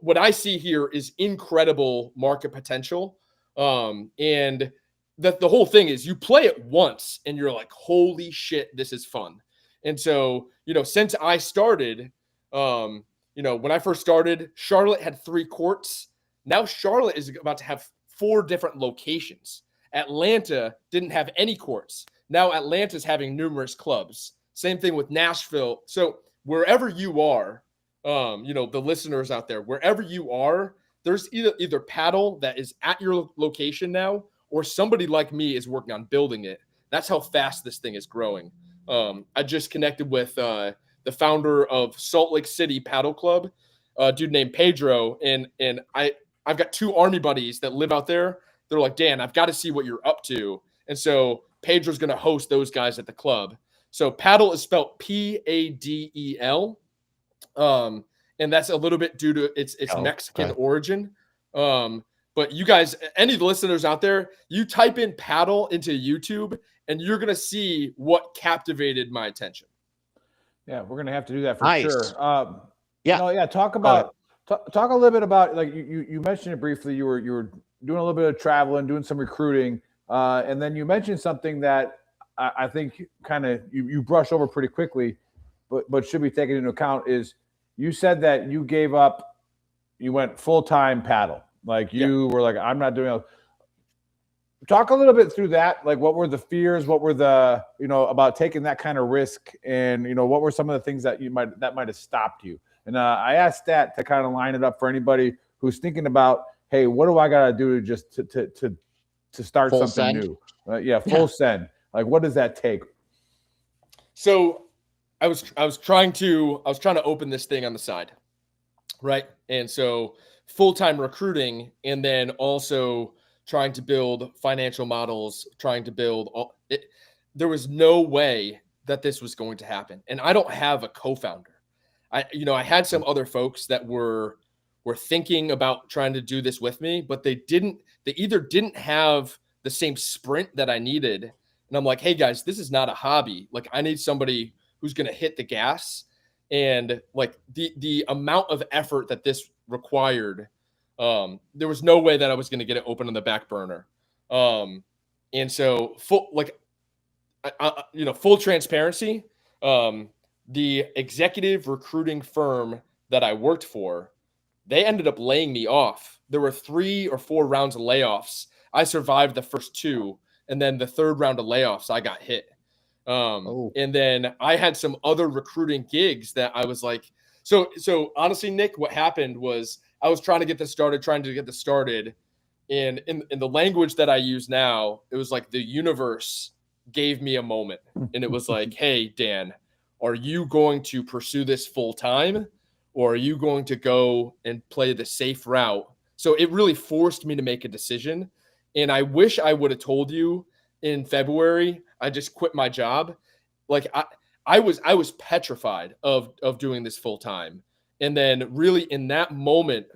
what I see here is incredible market potential. And the whole thing is you play it once and you're like, holy shit, this is fun. And so, since I started, when I first started, Charlotte had 3 courts. Now Charlotte is about to have 4 different locations. Atlanta didn't have any courts. Now Atlanta's having numerous clubs. Same thing with Nashville. So wherever you are, the listeners out there, wherever you are, there's either paddle that is at your location now, or somebody like me is working on building it. That's how fast this thing is growing. I just connected with the founder of Salt Lake City Paddle Club, a dude named Pedro, and I've got 2 Army buddies that live out there. They're like, Dan, I've got to see what you're up to. And so Pedro's going to host those guys at the club. So paddle is spelled Padel. And that's a little bit due to its Mexican origin. But you guys, any of the listeners out there, you type in paddle into YouTube and you're going to see what captivated my attention. Yeah, we're going to have to do that for sure. Talk a little bit about, like you mentioned it briefly. You were doing a little bit of traveling, doing some recruiting, and then you mentioned something that I think kind of you brush over pretty quickly, but should be taken into account. Is you said that you gave up, you went full-time paddle, like you were like, I'm not doing it. Talk a little bit through that. Like, what were the fears? What were the, about taking that kind of risk? And, what were some of the things that might have stopped you? And I asked that to kind of line it up for anybody who's thinking about, hey, what do I got to do to just to start full something send? new? Full send. Like, what does that take? So I was trying to open this thing on the side, right? And so full-time recruiting, and then also trying to build financial models, trying to build all it. There was no way that this was going to happen, and I don't have a co-founder. I had some other folks that were thinking about trying to do this with me, but they either didn't have the same sprint that I needed. And I'm like, hey guys, this is not a hobby. Like, I need somebody who's going to hit the gas. And like the amount of effort that this required, there was no way that I was going to get it open on the back burner. And so full transparency, the executive recruiting firm that I worked for, they ended up laying me off. There were 3 or 4 rounds of layoffs. I survived the first 2, and then the third round of layoffs, I got hit. And then I had some other recruiting gigs that I was like, so honestly, Nick, what happened was I was trying to get this started. And in the language that I use now, it was like the universe gave me a moment, and it was like, hey, Dan, are you going to pursue this full time, or are you going to go and play the safe route? So it really forced me to make a decision. And I wish I would have told you in February. I just quit my job. Like I was petrified of doing this full time. And then really in that moment,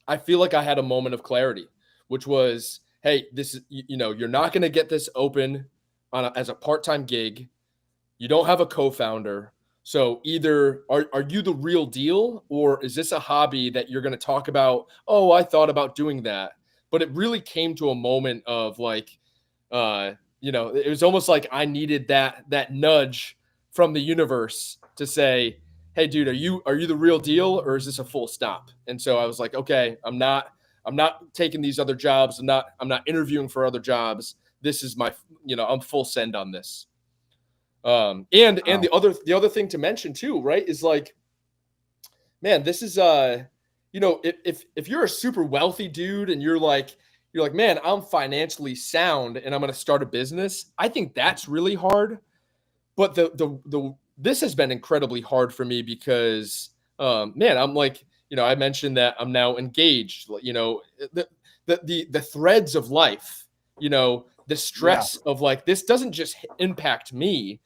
I feel like I had a moment of clarity, which was, hey, this is, you're not going to get this open as a part-time gig. You don't have a co-founder. So either are you the real deal, or is this a hobby that you're going to talk about? Oh, I thought about doing that. But it really came to a moment of like, it was almost like I needed that nudge from the universe to say, hey, dude, are you the real deal, or is this a full stop? And so I was like, okay, I'm not taking these other jobs. I'm not interviewing for other jobs. This is my, I'm full send on this. And the other thing to mention too, right, is like, man, this is if you're a super wealthy dude and you're like, man, I'm financially sound and I'm going to start a business, I think that's really hard. But this has been incredibly hard for me because, man, I'm like, I mentioned that I'm now engaged, the threads of life, the stress of like, this doesn't just impact me.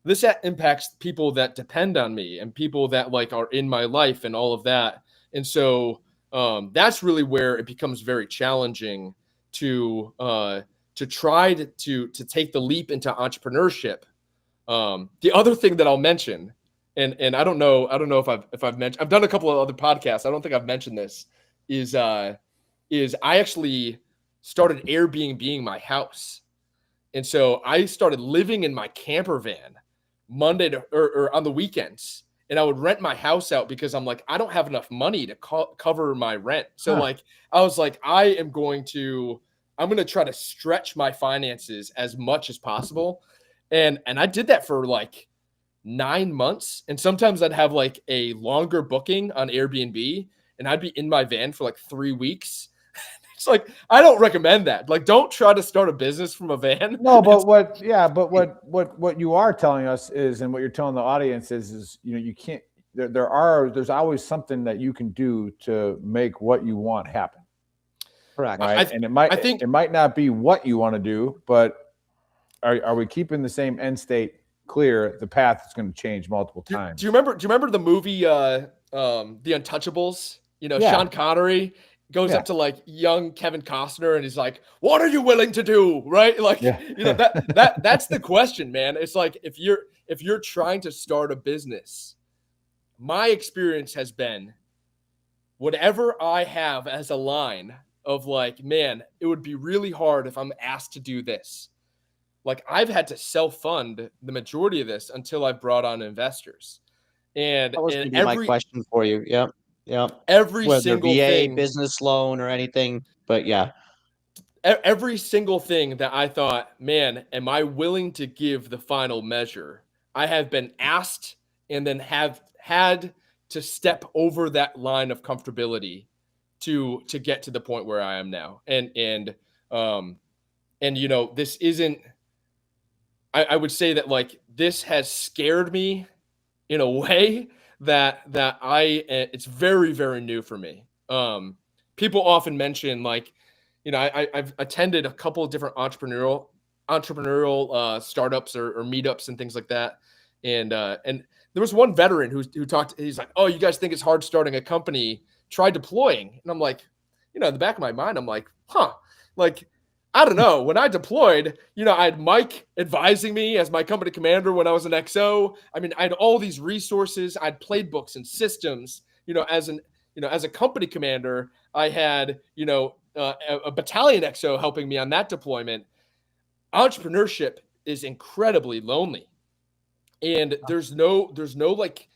This impacts people that depend on me and people that like are in my life and all of that. And so that's really where it becomes very challenging to try to take the leap into entrepreneurship. The other thing that I'll mention, and I don't know if I've mentioned, I've done a couple of other podcasts. I don't think I've mentioned this, is I actually started Airbnb-ing my house. And so I started living in my camper van Monday or on the weekends. And I would rent my house out because I'm like, I don't have enough money to cover my rent. So like, I was like, I'm going to try to stretch my finances as much as possible. And I did that for like 9 months. And sometimes I'd have like a longer booking on Airbnb and I'd be in my van for like 3 weeks. It's like, I don't recommend that. Like, don't try to start a business from a van. No, but what you are telling us is, and what you're telling the audience is, you can't, there's always something that you can do to make what you want happen. Correct. Right. And it might not be what you want to do, but are we keeping the same end state clear? The path is going to change multiple times. Do you remember the movie, The Untouchables? Sean Connery goes up to like young Kevin Costner and he's like, what are you willing to do? Right. Like, that's the question, man. It's like, if you're trying to start a business, my experience has been whatever I have as a line of like, man, it would be really hard if I'm asked to do this. Like, I've had to self-fund the majority of this until I brought on investors. And that was my question for you. Yep. Yeah. Every Whether single VA, thing, business loan or anything, but yeah. Every single thing that I thought, man, am I willing to give the final measure? I have been asked and then have had to step over that line of comfortability to get to the point where I am now. And this isn't, I would say that like this has scared me in a way that it's very, very new for me. People often mention, like, I've attended a couple of different entrepreneurial startups or meetups and things like that. And there was one veteran who talked, he's like, "Oh, you guys think it's hard starting a company? Try deploying." And I'm like, in the back of my mind, I'm like, like, I don't know. When I deployed, I had Mike advising me as my company commander when I was an XO. I mean, I had all these resources. I had played books and systems. As a company commander, I had, a battalion XO helping me on that deployment. Entrepreneurship is incredibly lonely. And there's no like,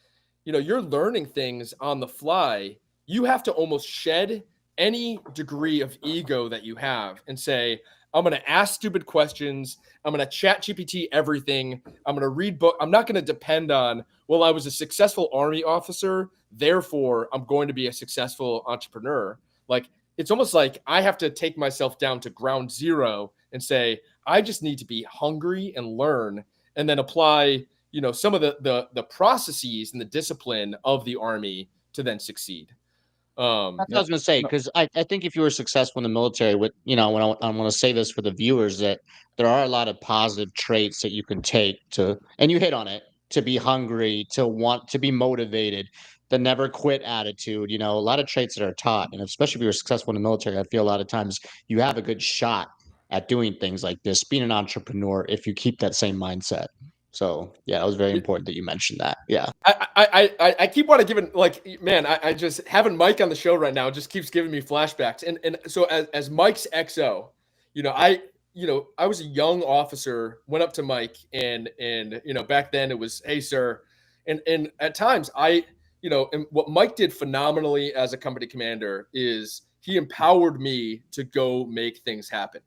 you're learning things on the fly. You have to almost shed any degree of ego that you have and say, I'm going to ask stupid questions. I'm going to chat GPT everything. I'm going to read book. I'm not going to depend on, well, I was a successful Army officer, therefore I'm going to be a successful entrepreneur. Like, it's almost like I have to take myself down to ground zero and say, I just need to be hungry and learn, and then apply, some of the processes and the discipline of the Army to then succeed. That's what I was going to say, because I think if you were successful in the military, with I want to say this for the viewers, that there are a lot of positive traits that you can take to, and you hit on it, to be hungry, to want to be motivated, the never quit attitude, a lot of traits that are taught. And especially if you're successful in the military, I feel a lot of times you have a good shot at doing things like this, being an entrepreneur, if you keep that same mindset. So yeah, it was very important that you mentioned that. Yeah. I keep wanting to give it, like, man, I just having Mike on the show right now just keeps giving me flashbacks. And so as Mike's XO, I was a young officer, went up to Mike and back then it was, "Hey, sir." And at times and what Mike did phenomenally as a company commander is he empowered me to go make things happen.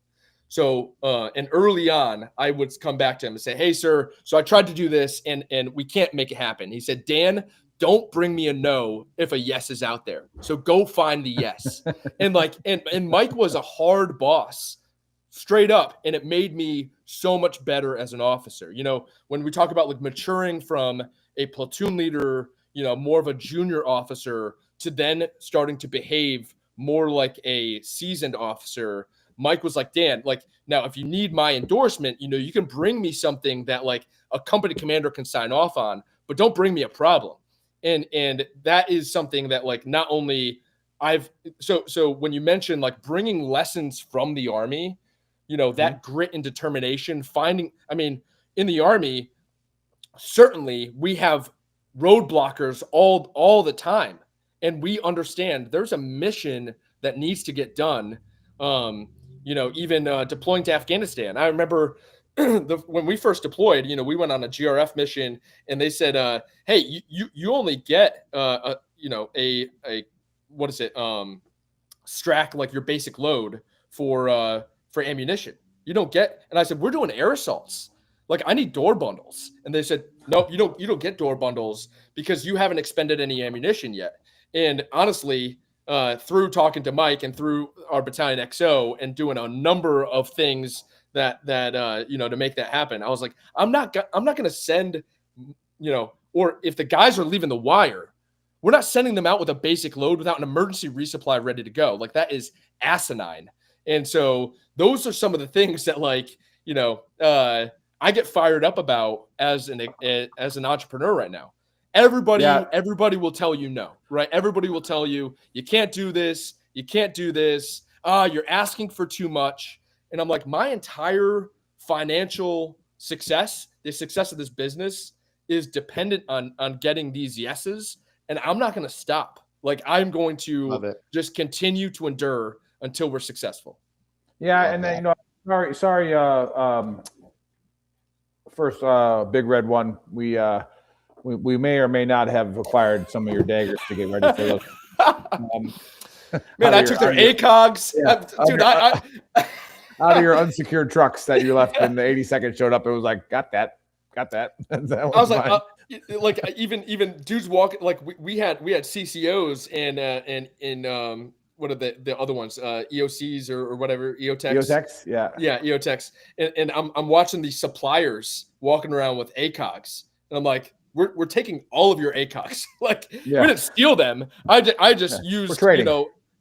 So, and early on, I would come back to him and say, "Hey, sir, so I tried to do this and we can't make it happen." He said, "Dan, don't bring me a no if a yes is out there. So go find the yes." And Mike was a hard boss, straight up. And it made me so much better as an officer. When we talk about like maturing from a platoon leader, more of a junior officer, to then starting to behave more like a seasoned officer, Mike was like, "Dan, like, now if you need my endorsement, you can bring me something that like a company commander can sign off on, but don't bring me a problem." And that is something that, like, not only so when you mention like bringing lessons from the Army, that grit and determination, in the Army, certainly we have roadblockers all the time. And we understand there's a mission that needs to get done. Even deploying to Afghanistan. I remember when we first deployed, we went on a GRF mission and they said, "Hey, you only get what is it? Strack, like your basic load for ammunition. You don't get." And I said, "We're doing air assaults. Like, I need door bundles." And they said, "Nope, you don't get door bundles because you haven't expended any ammunition yet." And honestly, through talking to Mike and through our battalion XO and doing a number of things that to make that happen, I was like, I'm not going to send, or if the guys are leaving the wire, we're not sending them out with a basic load without an emergency resupply ready to go. Like, that is asinine. And so those are some of the things that, like, I get fired up about as an entrepreneur right now. Everybody will tell you no, right? Everybody will tell you, you can't do this. You can't do this. You're asking for too much. And I'm like, my entire financial success, the success of this business, is dependent on getting these yeses. And I'm not going to stop. Like, I'm going to just continue to endure until we're successful. Yeah. And then, sorry. First, Big Red One, we may or may not have acquired some of your daggers to get ready for those. Man, I took their ACOGs. Yeah, dude, out of your unsecured trucks that you left when the 82nd showed up, it was like, got that. That was like, even dudes walking, like we had CCOs and what are the other ones? EOCs or whatever, EOTechs. Yeah, EOTechs. And I'm watching these suppliers walking around with ACOGs, and I'm like, we're taking all of your ACOGs. Like we didn't steal them. I just used,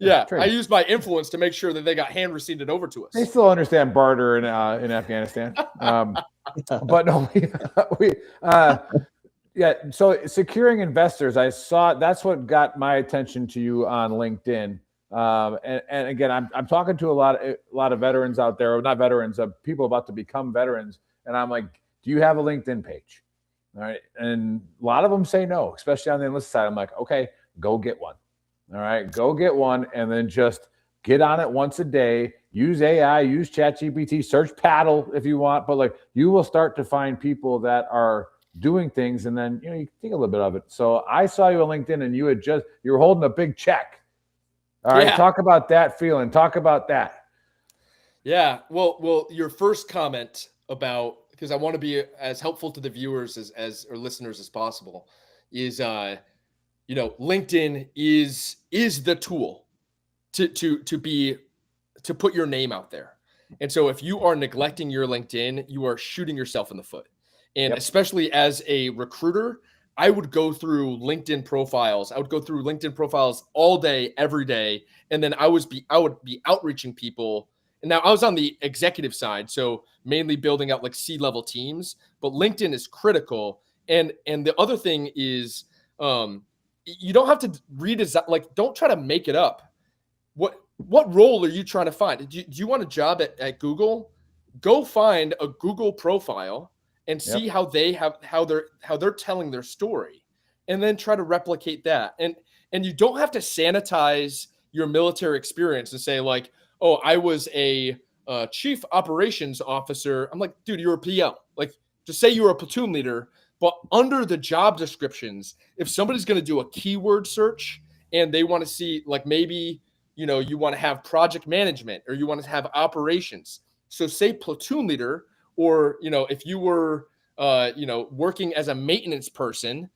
I used my influence to make sure that they got hand receipted over to us. They still understand barter in Afghanistan. But no, so securing investors, I saw that's what got my attention to you on LinkedIn. And again, I'm talking to a lot of veterans out there, or not veterans, people about to become veterans. And I'm like, do you have a LinkedIn page? All right. And a lot of them say no, especially on the enlisted side. I'm like, okay, go get one. All right, go get one, and then just get on it once a day. Use AI, use ChatGPT, search Paddle if you want, but like you will start to find people that are doing things, and then you take a little bit of it. So I saw you on LinkedIn, and you were holding a big check. All right, talk about that feeling. Talk about that. Yeah, well, your first comment about, because I want to be as helpful to the viewers as or listeners as possible, is LinkedIn is the tool to put your name out there. And so if you are neglecting your LinkedIn, you are shooting yourself in the foot. And especially as a recruiter, I would go through LinkedIn profiles. I would go through LinkedIn profiles all day, every day. And then I would be outreaching people. And now I was on the executive side, so mainly building out like C-level teams, but LinkedIn is critical. And the other thing is, you don't have to redesign, like, don't try to make it up. What role are you trying to find? Do you want a job at Google? Go find a Google profile and see how they're telling their story, and then try to replicate that. And you don't have to sanitize your military experience and say like, oh, I was a chief operations officer. I'm like, dude, you're a PL. Like, just say you're a platoon leader. But under the job descriptions, if somebody's going to do a keyword search and they want to see, like, maybe, you want to have project management or you want to have operations. So say platoon leader, or, if you were, working as a maintenance person,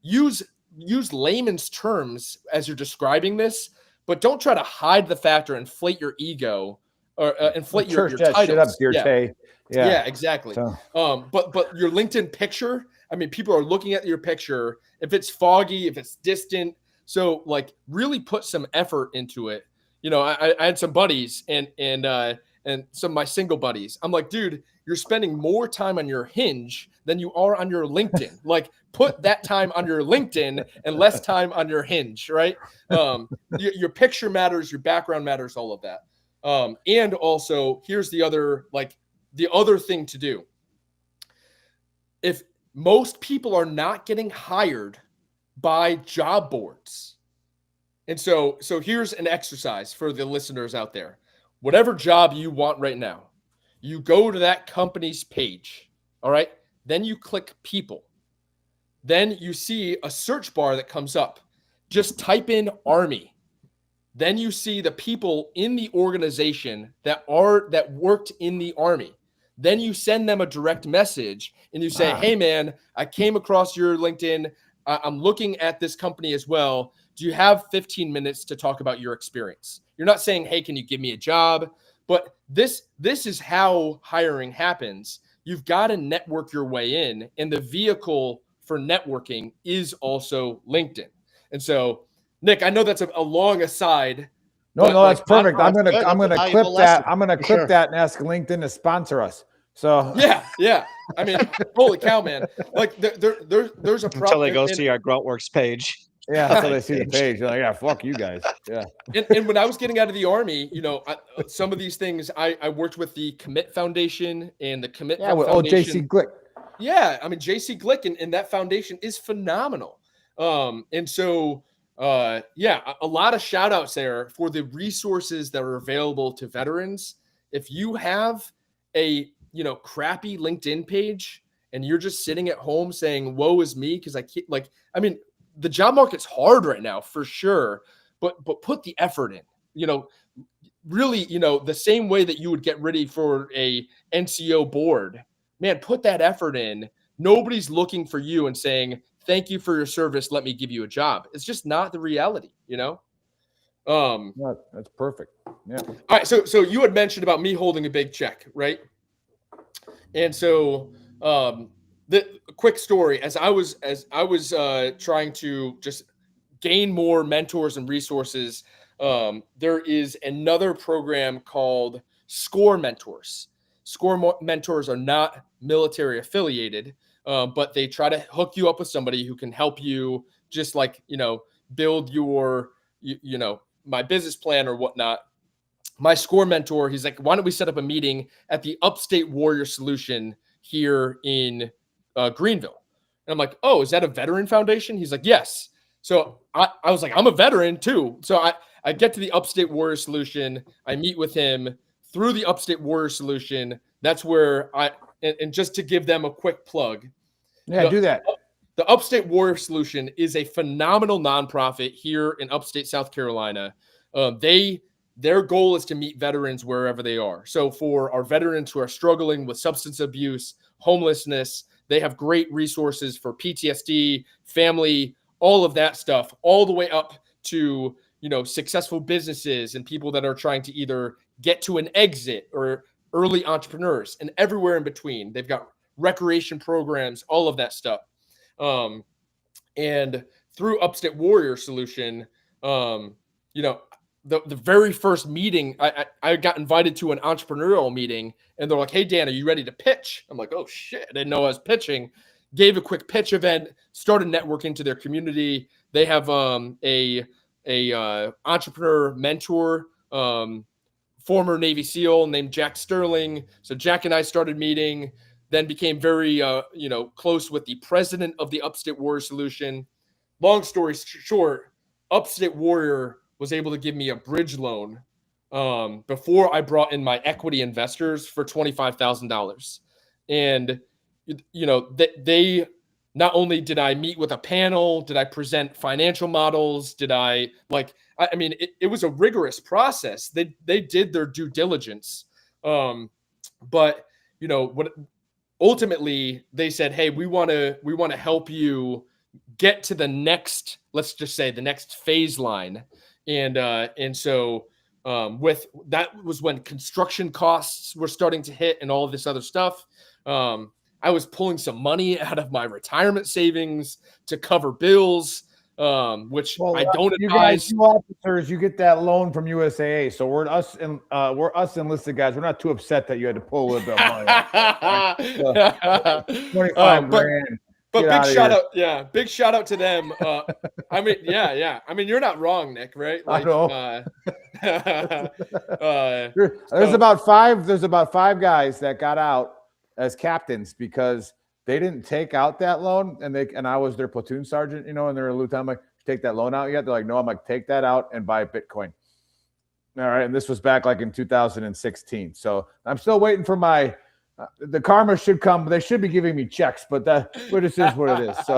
use layman's terms as you're describing this, but don't try to hide the fact or inflate your ego or inflate your titles. Shit up, dear Tay. Yeah, exactly. So. But your LinkedIn picture, I mean, people are looking at your picture. If it's foggy, if it's distant, so like really put some effort into it. I had some buddies and some of my single buddies. I'm like, dude, you're spending more time on your Hinge than you are on your LinkedIn. Like, put that time on your LinkedIn and less time on your Hinge, right? Your picture matters, your background matters, all of that. And also, here's the other thing to do. If most people are not getting hired by job boards. And so here's an exercise for the listeners out there. Whatever job you want right now, you go to that company's page. All right. Then you click people. Then you see a search bar that comes up. Just type in Army. Then you see the people in the organization that worked in the Army. Then you send them a direct message and you say, hey, man, I came across your LinkedIn. I'm looking at this company as well. Do you have 15 minutes to talk about your experience? You're not saying, hey, can you give me a job? But this is how hiring happens. You've got to network your way in, and the vehicle for networking is also LinkedIn. And so, Nick, I know that's a long aside. No, that's perfect. I'm gonna clip that. I'm gonna clip that and ask LinkedIn to sponsor us. So yeah. I mean, holy cow, man! Like there's a problem until they go see our Gruntworks page. Yeah, until they see the page, they're like, yeah, fuck you guys. Yeah. And when I was getting out of the Army, some of these things I worked with the Commit Foundation and the Commit Foundation. Oh, JC Glick. Yeah, I mean JC Glick and that foundation is phenomenal. And so a lot of shout outs there for the resources that are available to veterans. If you have a crappy LinkedIn page and you're just sitting at home saying, woe is me, because I can't, the job market's hard right now for sure, but put the effort in, really, the same way that you would get ready for a NCO board, man, put that effort in. Nobody's looking for you and saying, thank you for your service. Let me give you a job. It's just not the reality, That's perfect. Yeah. All right. So you had mentioned about me holding a big check, right? And so, the quick story, as I was trying to just gain more mentors and resources, there is another program called Score Mentors. Mentors are not military affiliated, but they try to hook you up with somebody who can help you, just like, build your, my business plan or whatnot. My Score mentor, he's like, why don't we set up a meeting at the Upstate Warrior Solution here in Greenville? And I'm like, oh, is that a veteran foundation? He's like, yes. So I was like, I'm a veteran too. So I get to the Upstate Warrior Solution. I meet with him through the Upstate Warrior Solution. That's where and just to give them a quick plug. Yeah, do that. The Upstate Warrior Solution is a phenomenal nonprofit here in upstate South Carolina. Their goal is to meet veterans wherever they are. So for our veterans who are struggling with substance abuse, homelessness, they have great resources for PTSD, family, all of that stuff, all the way up to, successful businesses and people that are trying to either get to an exit or early entrepreneurs, and everywhere in between. They've got recreation programs, all of that stuff. And through Upstate Warrior Solution, the very first meeting, I got invited to an entrepreneurial meeting, and they're like, hey, Dan, are you ready to pitch? I'm like, oh, shit, I didn't know I was pitching. Gave a quick pitch event, started networking to their community. They have a entrepreneur mentor, former Navy SEAL named Jack Sterling. So Jack and I started meeting, then became very close with the president of the Upstate Warrior Solution. Long story short, Upstate Warrior was able to give me a bridge loan before I brought in my equity investors for $25,000. And, they not only did I meet with a panel, did I present financial models, it was a rigorous process. They did their due diligence. But, ultimately they said, hey, we want to help you get to the next, let's just say the next phase line. And so with that was when construction costs were starting to hit and all of this other stuff. I was pulling some money out of my retirement savings to cover bills, which I don't you advise. Guys, you officers, you get that loan from USAA. So we're us enlisted guys. We're not too upset that you had to pull a little bit of money. 25 grand. But big shout out to them. You're not wrong, Nick, right? I know. There's about five guys that got out as captains because they didn't take out that loan, and I was their platoon sergeant, and they're a lieutenant. I'm like, take that loan out yet? They're like, no. I'm like, take that out and buy Bitcoin. All right, and this was back like in 2016. So I'm still waiting for my. The karma should come. They should be giving me checks, but this is what it is. So,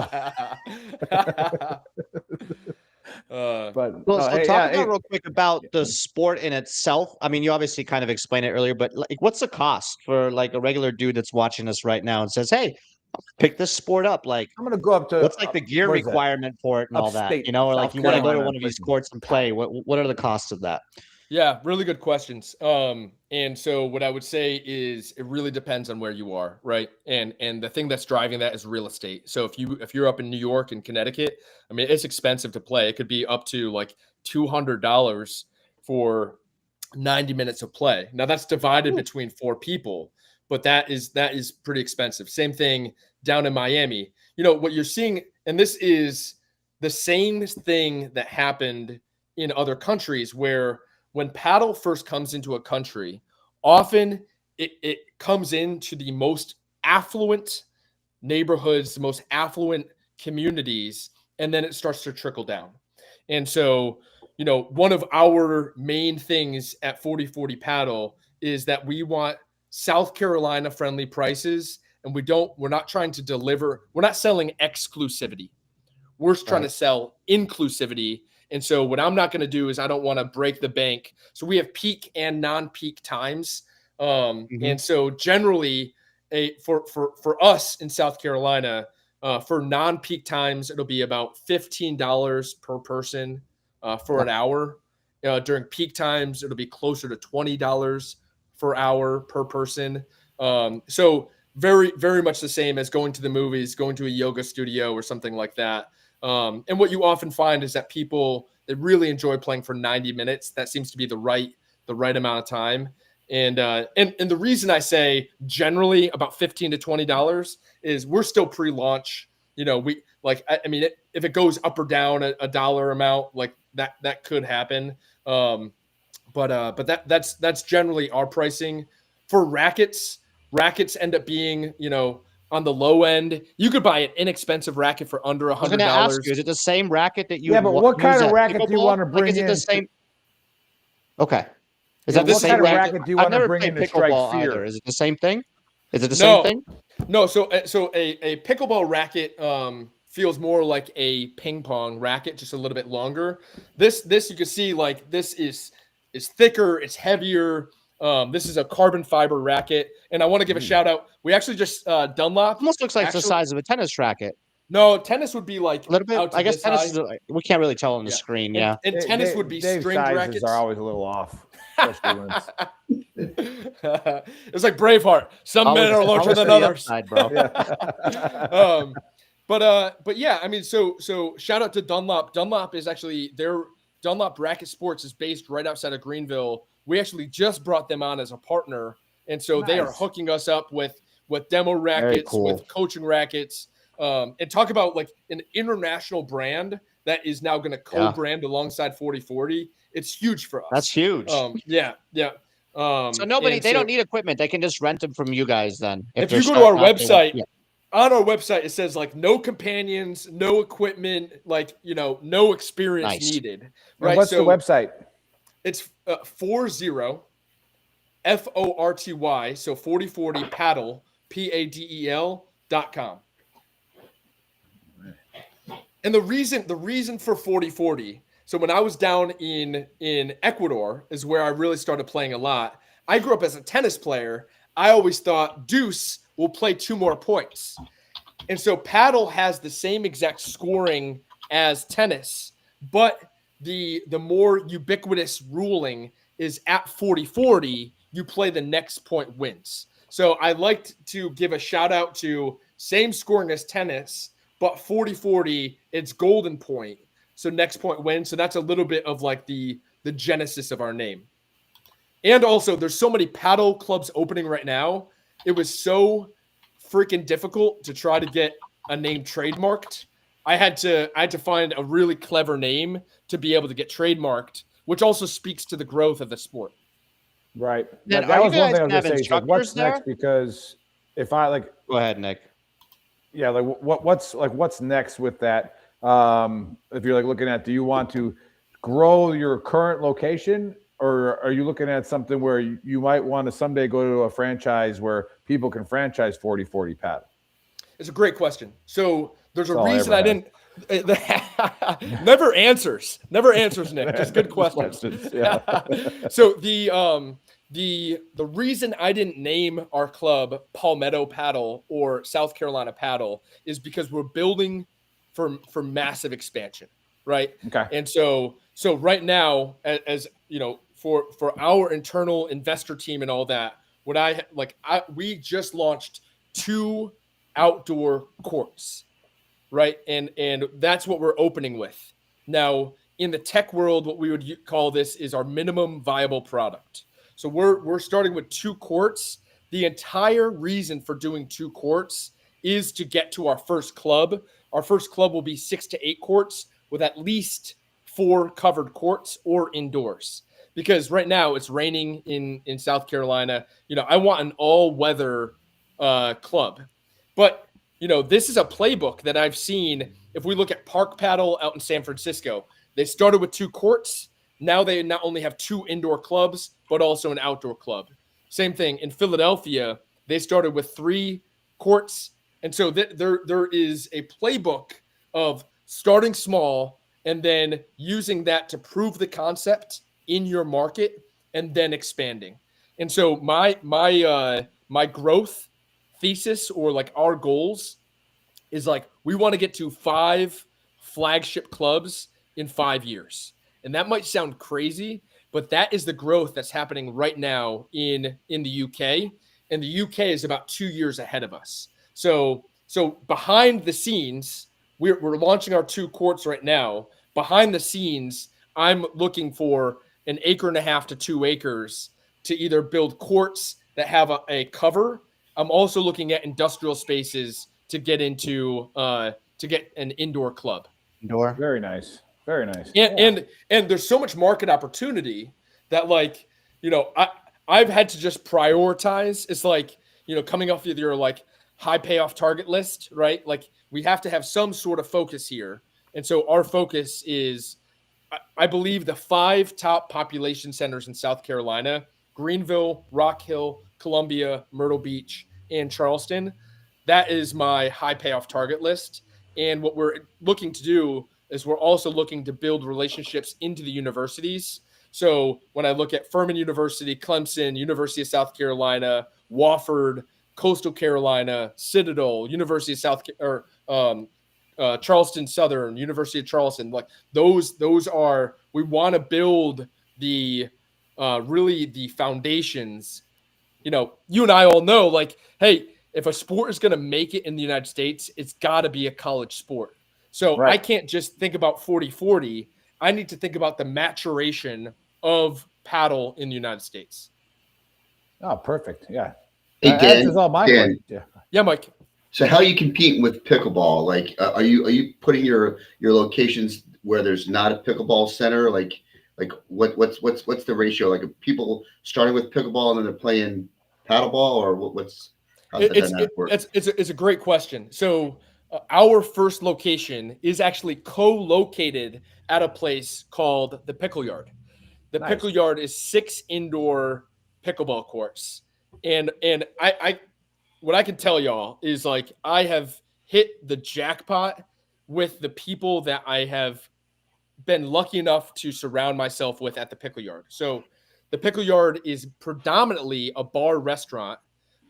talk real quick about the sport in itself. I mean, you obviously kind of explained it earlier, but what's the cost for like a regular dude that's watching us right now and says, "Hey, pick this sport up"? Like, I'm going to go up to what's like the gear requirement for it and all that? Or like you want to go to one of these courts and play. What are the costs of that? Yeah, really good questions. And so what I would say is it really depends on where you are, right? And the thing that's driving that is real estate. So if you're up in New York and Connecticut, I mean, it's expensive to play. It could be up to like $200 for 90 minutes of play. Now that's divided between 4 people, but that is pretty expensive. Same thing down in Miami. What you're seeing, and this is the same thing that happened in other countries where when paddle first comes into a country, often it comes into the most affluent neighborhoods, the most affluent communities, and then it starts to trickle down. And so, one of our main things at 40/40 Paddle is that we want South Carolina friendly prices, and we're not trying to deliver, we're not selling exclusivity. We're trying to sell inclusivity. And so what I'm not going to do is I don't want to break the bank. So we have peak and non-peak times. And so generally for us in South Carolina, for non-peak times, it'll be about $15 per person for an hour. During peak times, it'll be closer to $20 per hour per person. So very, very much the same as going to the movies, going to a yoga studio or something like that. And what you often find is that people, they really enjoy playing for 90 minutes. That seems to be the right amount of time. And the reason I say generally about $15 to $20 is we're still pre-launch. We I mean, if it goes up or down a dollar amount, like that could happen. But that's generally our pricing for rackets. Rackets end up being, on the low end. You could buy an inexpensive racket for under $100. I was going to ask you, is it the same racket that you? Yeah, but what kind of racket do you want to bring is it in? the same? Okay. Is Yeah, that the what same kind of racket? racket do you I've want to never bring in played to strike pickleball fear? either. Is it the same thing? Is it the same thing? No. So a pickleball racket feels more like a ping pong racket, just a little bit longer. This you can see, like, this is thicker, it's heavier. This is a carbon fiber racket, and I want to give a shout out. We actually just Dunlop. Almost looks like the size of a tennis racket. No, tennis would be like A little bit. out to I guess this tennis high. is. We can't really tell on the screen. Yeah. And tennis would be Dave's stringed sizes rackets. are always a little off. Especially when It's like Braveheart. Some men are larger than others. Upside, bro. But yeah, I mean, so shout out to Dunlop. Dunlop is actually Dunlop Racket Sports is based right outside of Greenville. We actually just brought them on as a partner, and so they are hooking us up with demo rackets, with coaching rackets, and talk about like an international brand that is now going to co-brand alongside 4040. It's huge for us. That's huge. Yeah. So they don't need equipment. They can just rent them from you guys then. If you go to our website, on our website, it says like no companions, no equipment, like, no experience needed. Right. And what's the website? It's 40 FORTY. So 4040 paddle, PADEL.com. And the reason for 4040. So when I was down in Ecuador is where I really started playing a lot. I grew up as a tennis player. I always thought deuce will play 2 more points. And so paddle has the same exact scoring as tennis, but the more ubiquitous ruling is at 40-40, you play the next point wins. So I liked to give a shout out to same scoring as tennis, but 40-40, it's golden point. So next point wins. So that's a little bit of like the genesis of our name. And also there's so many paddle clubs opening right now. It was so freaking difficult to try to get a name trademarked. I had to find a really clever name to be able to get trademarked, which also speaks to the growth of the sport. Right. Then that are was you one guys thing I was have going to say. Like, what's instructors next? Because if I like, go ahead, Nick. Yeah, like what's next with that? If you're like looking at, do you want to grow your current location, or are you looking at something where you might want to someday go to a franchise where people can franchise 40-40 paddle? It's a great question. So there's a reason I didn't. Never answers, Nick. Just good questions. Yeah. So the reason I didn't name our club Palmetto Paddle or South Carolina Paddle is because we're building for massive expansion, right? Okay. And so right now, as you know, for our internal investor team and all that, we just launched 2 outdoor courts, right? And that's what we're opening with. Now, in the tech world, what we would call this is our minimum viable product. So we're starting with 2 courts. The entire reason for doing 2 courts is to get to our first club. Our first club will be 6 to 8 courts with at least 4 covered courts or indoors. Because right now it's raining in South Carolina. I want an all-weather club. But, this is a playbook that I've seen. If we look at Park Paddle out in San Francisco, they started with 2 courts. Now they not only have 2 indoor clubs, but also an outdoor club. Same thing in Philadelphia. They started with 3 courts. And so there is a playbook of starting small and then using that to prove the concept in your market and then expanding. And so my growth thesis, or like our goals, is like we want to get to 5 flagship clubs in 5 years. And that might sound crazy, but that is the growth that's happening right now in the UK. and the UK is about 2 years ahead of us. So behind the scenes, we're launching our 2 courts right now. Behind the scenes, I'm looking for 1.5 acres to 2 acres to either build courts that have a cover. I'm also looking at industrial spaces to get into to get an indoor club. Indoor. Very nice. Very nice. And there's so much market opportunity that, like, you know, I've had to just prioritize. It's like, you know, coming off of your like high payoff target list, right? Like, we have to have some sort of focus here. And so our focus is, I believe, the 5 top population centers in South Carolina: Greenville, Rock Hill, Columbia, Myrtle Beach, and Charleston. That is my high payoff target list. And what we're looking to do is we're also looking to build relationships into the universities. So when I look at Furman University, Clemson, University of South Carolina, Wofford, Coastal Carolina, Citadel, University of Charleston Southern, University of Charleston, like those are, we want to build the really the foundations. You know, you and I all know, like, hey, if a sport is going to make it in the United States, it's got to be a college sport. So I can't just think about 40-40. I need to think about the maturation of paddle in the United States. Oh, perfect. Yeah. Hey, Dan, That's all my Dan. Yeah, Mike. So how are you competing with pickleball? Like, are you putting your locations where there's not a pickleball center? Like what's the ratio? Like, are people starting with pickleball and then they're playing paddleball, or what's how's that dynamic work? It's a great question. So our first location is actually co-located at a place called the Pickle Yard. The Pickle Yard is 6 indoor pickleball courts, and I what I can tell y'all is, like, I have hit the jackpot with the people that I have been lucky enough to surround myself with at the Pickle Yard. So the Pickle Yard is predominantly a bar restaurant.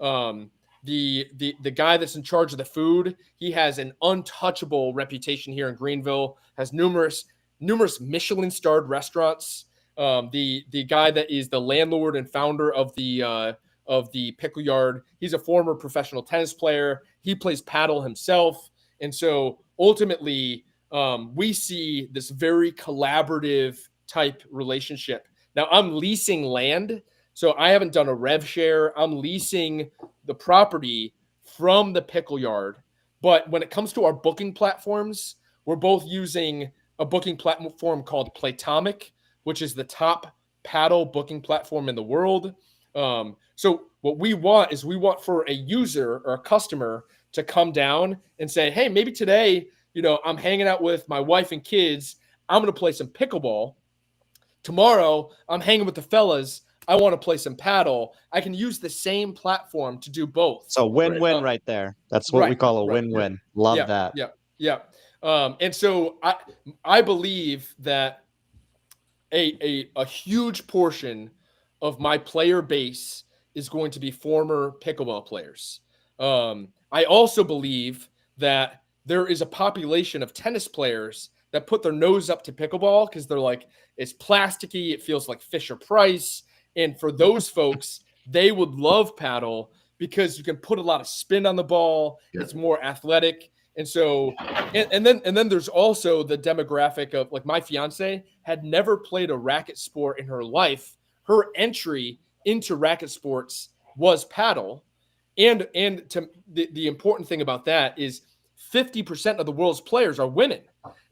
The guy that's in charge of the food, he has an untouchable reputation here in Greenville, has numerous Michelin starred restaurants. The guy that is the landlord and founder of the Pickle Yard, he's a former professional tennis player. He plays paddle himself. And so ultimately, we see this very collaborative type relationship. Now, I'm leasing land, so I haven't done a rev share. I'm leasing the property from the Pickle Yard. But when it comes to our booking platforms, we're both using a booking platform called Playtomic, which is the top paddle booking platform in the world. So what we want is for a user or a customer to come down and say, hey, maybe today, you know, I'm hanging out with my wife and kids. I'm going to play some pickleball. Tomorrow, I'm hanging with the fellas. I want to play some paddle. I can use the same platform to do both. So win-win right there. That's what we call a win-win. Love that. Yeah. And so I believe that a huge portion of my player base is going to be former pickleball players. I also believe that there is a population of tennis players that put their nose up to pickleball because they're like, it's plasticky, it feels like Fisher-Price. And for those folks, they would love paddle because you can put a lot of spin on the ball. Yeah. It's more athletic. And so, and then there's also the demographic of, like, my fiance had never played a racket sport in her life. Her entry into racket sports was paddle. And to the important thing about that is 50% of the world's players are women.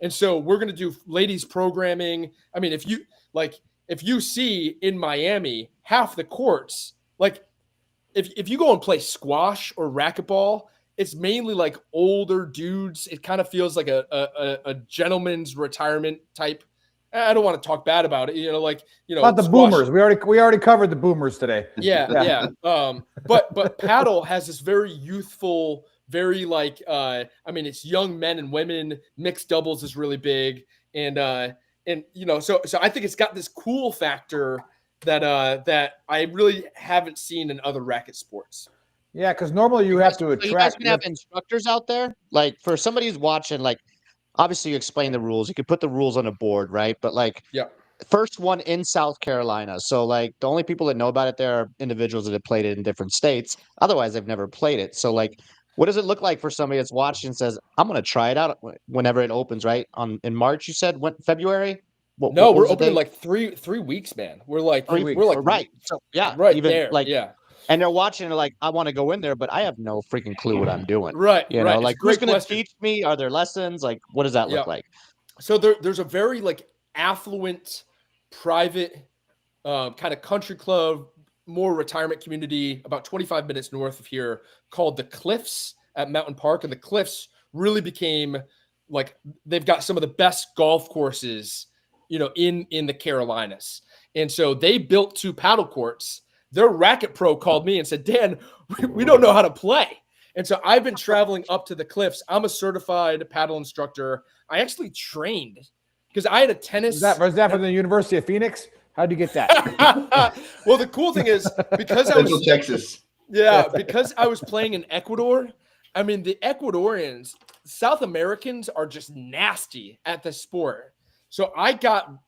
And so we're going to do ladies programming. I mean, if you see in Miami, half the courts, like if you go and play squash or racquetball, it's mainly like older dudes. It kind of feels like a gentleman's retirement type. I don't want to talk bad about it, about the squash. Boomers. We already covered the boomers today. Yeah. But paddle has this very youthful, very it's young men and women. Mixed doubles is really big, and so I think it's got this cool factor that I really haven't seen in other racket sports. Yeah, because normally you have to attract. You guys can have instructors out there, like for somebody who's watching. Like, obviously, you explain the rules. You could put the rules on a board, right? But first one in South Carolina. So like the only people that know about it there are individuals that have played it in different states. Otherwise, they've never played it. So like, what does it look like for somebody that's watching and says, "I'm going to try it out whenever it opens"? Right in March, you said February. No, what we're was the open in date? like three weeks, man. We're like Three we're like right. So yeah, right even there. like, yeah. and they're watching. They're like, "I want to go in there, but I have no freaking clue what I'm doing." Right. You Right. know, It's like a who's great going to question. teach me? Are there lessons? Like, what does that Yeah. look like? So there's a very like affluent, private, kind of country club, more retirement community about 25 minutes north of here called the Cliffs at Mountain Park. And the Cliffs really became like, they've got some of the best golf courses, you know, in the Carolinas. And so they built 2 paddle courts. Their racket pro called me and said, Dan, we don't know how to play. And so I've been traveling up to the Cliffs. I'm a certified paddle instructor. I actually trained because I had a tennis. Was that from the University of Phoenix? How'd you get that? Well, the cool thing is because I Central was Texas. Yeah, because I was playing in Ecuador. I mean, the Ecuadorians, South Americans are just nasty at the sport. So I got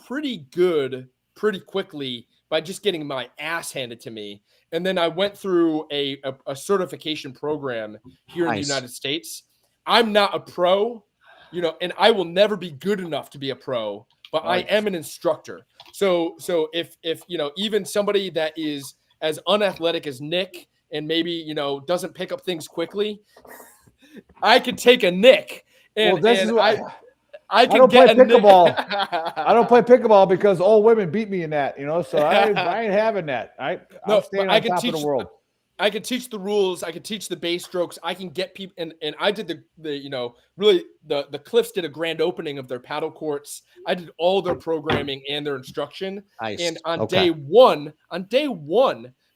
pretty good pretty quickly by just getting my ass handed to me. And then I went through a certification program here in the United States. I'm not a pro, you know, and I will never be good enough to be a pro, but I am an instructor. So if you know, even somebody that is as unathletic as Nick and maybe, you know, doesn't pick up things quickly, I could take a Nick. And, well, this is what I don't get play a Nick. pickleball. I don't play pickleball because old women beat me in that, you know. So I ain't having that. I'm staying on top of the world. I can teach the rules. I can teach the base strokes. I can get people, and I did the you know, really the Cliffs did a grand opening of their paddle courts. I did all their programming and their instruction. Nice. And on day one,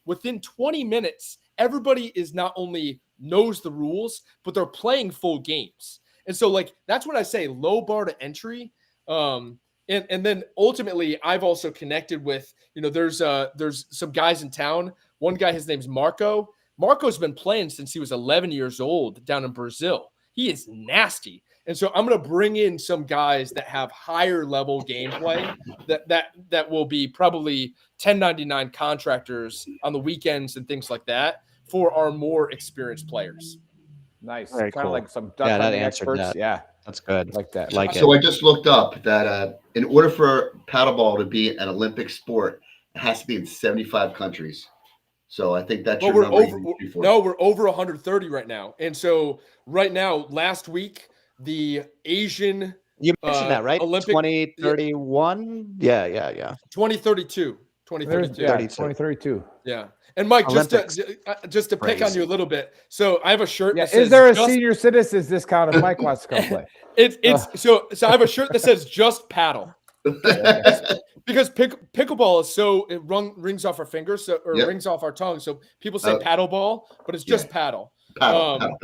within 20 minutes, everybody is not only knows the rules, but they're playing full games. And so, like, that's what I say, low bar to entry. And then ultimately, I've also connected with, you know, there's some guys in town. One guy, his name's Marco. Marco's been playing since he was 11 years old down in Brazil. He is nasty. And so I'm going to bring in some guys that have higher level gameplay that will be probably 1099 contractors on the weekends and things like that for our more experienced players. Nice. Very Kind of cool. like some that answered experts. that. Yeah. That's good. Like that. Like So it. I just looked up that in order for paddleball to be an Olympic sport, it has to be in 75 countries. So I think that's Well, your we're number. we're over 130 right now. And so right now, last week, the Asian You mentioned that, right? Olympic 2031. Yeah. 2032. 2032. Yeah, 2032. Yeah. And Mike, just Olympics. to pick on you a little bit. So I have a shirt. Yeah. That says Is there a just, senior citizens discount if Mike wants to come play? so I have a shirt that says just paddle. Because pickleball is so it rings off our fingers, rings off our tongue. So people say paddle ball, but it's just paddle. Paddle.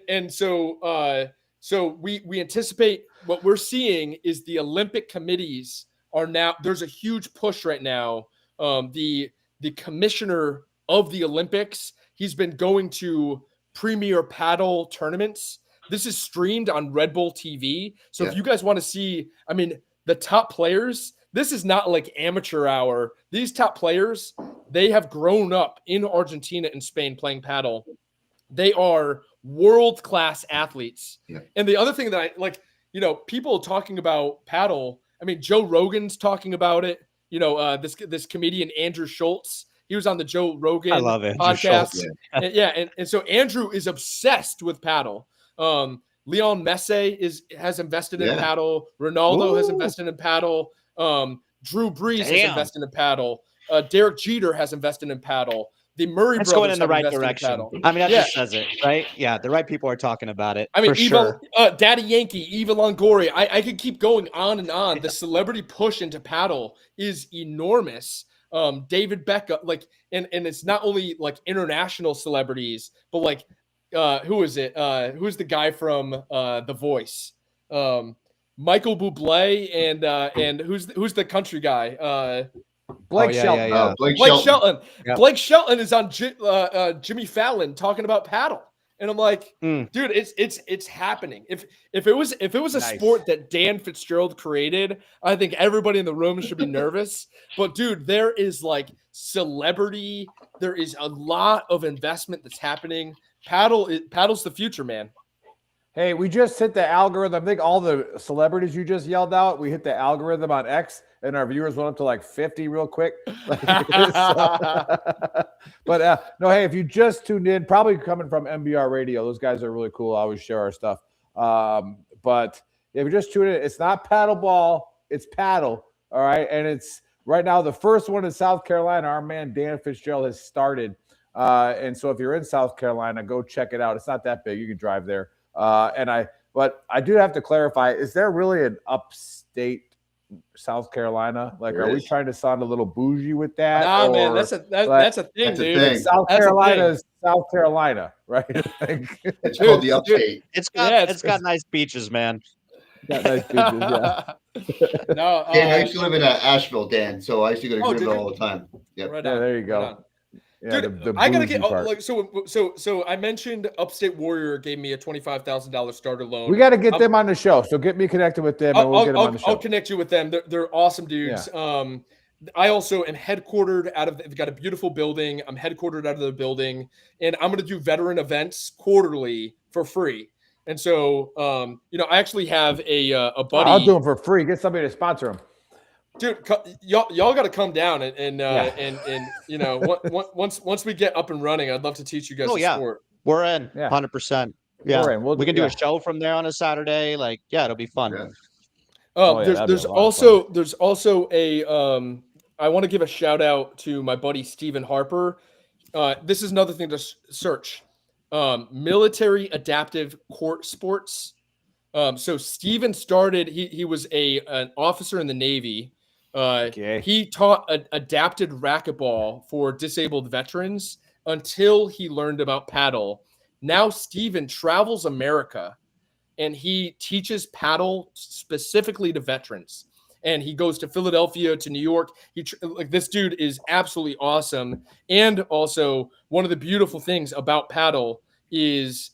And so we anticipate what we're seeing is the Olympic committees are now. There's a huge push right now. The commissioner of the Olympics, he's been going to premier paddle tournaments. This is streamed on Red Bull TV. So if you guys want to see, I mean, the top players, this is not like amateur hour. These top players, they have grown up in Argentina and Spain playing paddle. They are world-class athletes. Yeah. And the other thing that I like, you know, people talking about paddle, I mean, Joe Rogan's talking about it. You know, this comedian, Andrew Schultz, he was on the Joe Rogan podcast. And so Andrew is obsessed with paddle. Leon Messi has invested in paddle. Ronaldo has invested in paddle. Drew Brees has invested in paddle. Derek Jeter has invested in paddle. The Murray brothers going in the right invested direction. paddle. I mean, that just says it, right? Yeah, the right people are talking about it. I mean, for sure. Daddy Yankee, Eva Longoria. I could keep going on and on. The celebrity push into paddle is enormous. David Beckham, like, and it's not only like international celebrities, but like, who is it? Who's the guy from The Voice? Michael Bublé and who's the country guy? Blake Shelton. Yeah. Blake Shelton. Yep. Blake Shelton is on Jimmy Fallon talking about paddle. And I'm like, dude, it's happening. If it was a sport that Dan Fitzgerald created, I think everybody in the room should be nervous. But dude, there is like celebrity. There is a lot of investment that's happening. Paddle's the future, man. Hey, we just hit the algorithm. I think all the celebrities you just yelled out, we hit the algorithm on X, and our viewers went up to like 50 real quick. But no, hey, if you just tuned in, probably coming from MBR Radio, those guys are really cool. I always share our stuff. But if you just tuned in, it's not paddle ball, it's paddle. All right. And it's right now the first one in South Carolina. Our man Dan Fitzgerald has started. And so if you're in South Carolina, go check it out. It's not that big. You can drive there. But I do have to clarify, is there really an upstate South Carolina? Like, are we trying to sound a little bougie with that? Nah, man, that's a thing, dude. South Carolina is South Carolina, right? It's called the upstate. It's got nice beaches, man. Got nice beaches, yeah. No, Dan, I used to live in Asheville, Dan, so I used to go to Greenville all the time. Yep. Right yeah, on, there you go. Right yeah, dude, I gotta get like so. I mentioned Upstate Warrior gave me a $25,000 starter loan. We got to get them on the show, so get me connected with them, and we'll get them on the show. I'll connect you with them. They're awesome dudes. Yeah. I also am headquartered out of. They've got a beautiful building. I'm headquartered out of the building, and I'm going to do veteran events quarterly for free. And so, I actually have a buddy. I'll do them for free. Get somebody to sponsor them. Dude, y'all got to come down and once we get up and running, I'd love to teach you guys the sport. We're in 100%. Yeah, we're in. We can do a show from there on a Saturday. Like, it'll be fun. Yeah. There's also a I want to give a shout out to my buddy Stephen Harper. This is another thing to search. Military adaptive court sports. So Stephen started. He was an officer in the Navy. He taught adapted racquetball for disabled veterans until he learned about paddle. Now Stephen travels America and he teaches paddle specifically to veterans. And he goes to Philadelphia, to New York. This dude is absolutely awesome. And also, one of the beautiful things about paddle is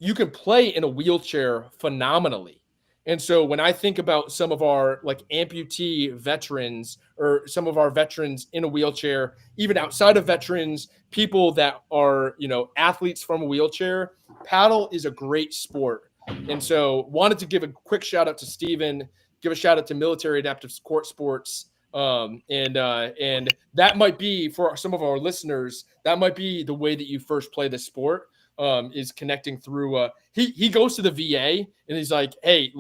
you can play in a wheelchair phenomenally. And so when I think about some of our amputee veterans or some of our veterans in a wheelchair, even outside of veterans, people that are, athletes from a wheelchair, paddle is a great sport. And so wanted to give a quick shout out to Steven, give a shout out to Military Adaptive Court Sports. And that might be, for some of our listeners, that might be the way that you first play the sport. Is connecting through he goes to the VA and he's like, hey,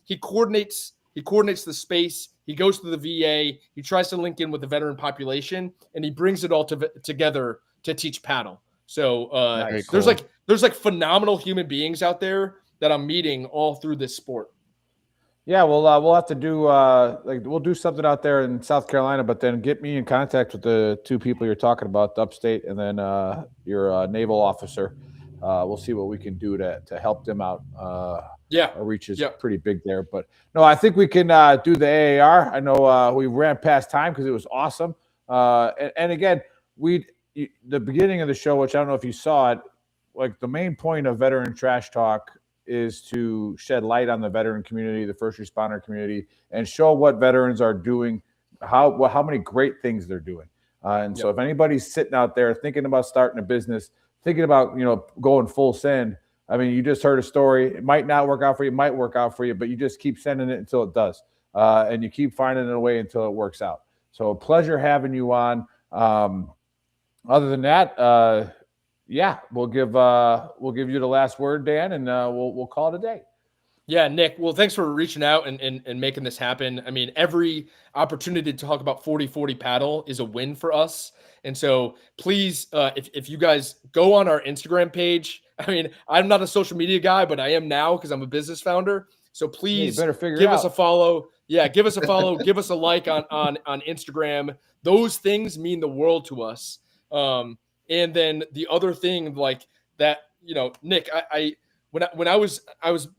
he coordinates the space. He goes to the VA. He tries to link in with the veteran population and he brings it all together to teach paddle. So there's phenomenal human beings out there that I'm meeting all through this sport. Yeah, we'll have to do we'll do something out there in South Carolina, but then get me in contact with the two people you're talking about, the upstate, and then your naval officer. We'll see what we can do to help them out. Our reach is pretty big there, but no, I think we can do the AAR. I know we ran past time because it was awesome. And again, the beginning of the show, which I don't know if you saw it, the main point of Veteran Trash Talk is to shed light on the veteran community, the first responder community, and show what veterans are doing, how many great things they're doing. So if anybody's sitting out there thinking about starting a business, thinking about, going full send, I mean, you just heard a story. It might not work out for you, it might work out for you, but you just keep sending it until it does. And you keep finding a way until it works out. So a pleasure having you on. Other than that, we'll give you the last word, Dan, and we'll call it a day. Yeah, Nick. Well, thanks for reaching out and making this happen. I mean, every opportunity to talk about 40/40 paddle is a win for us. And so please, if you guys go on our Instagram page, I mean, I'm not a social media guy, but I am now because I'm a business founder. So please give us a follow. Yeah, give us a follow. Give us a like on Instagram. Those things mean the world to us. And then the other thing Nick, when I was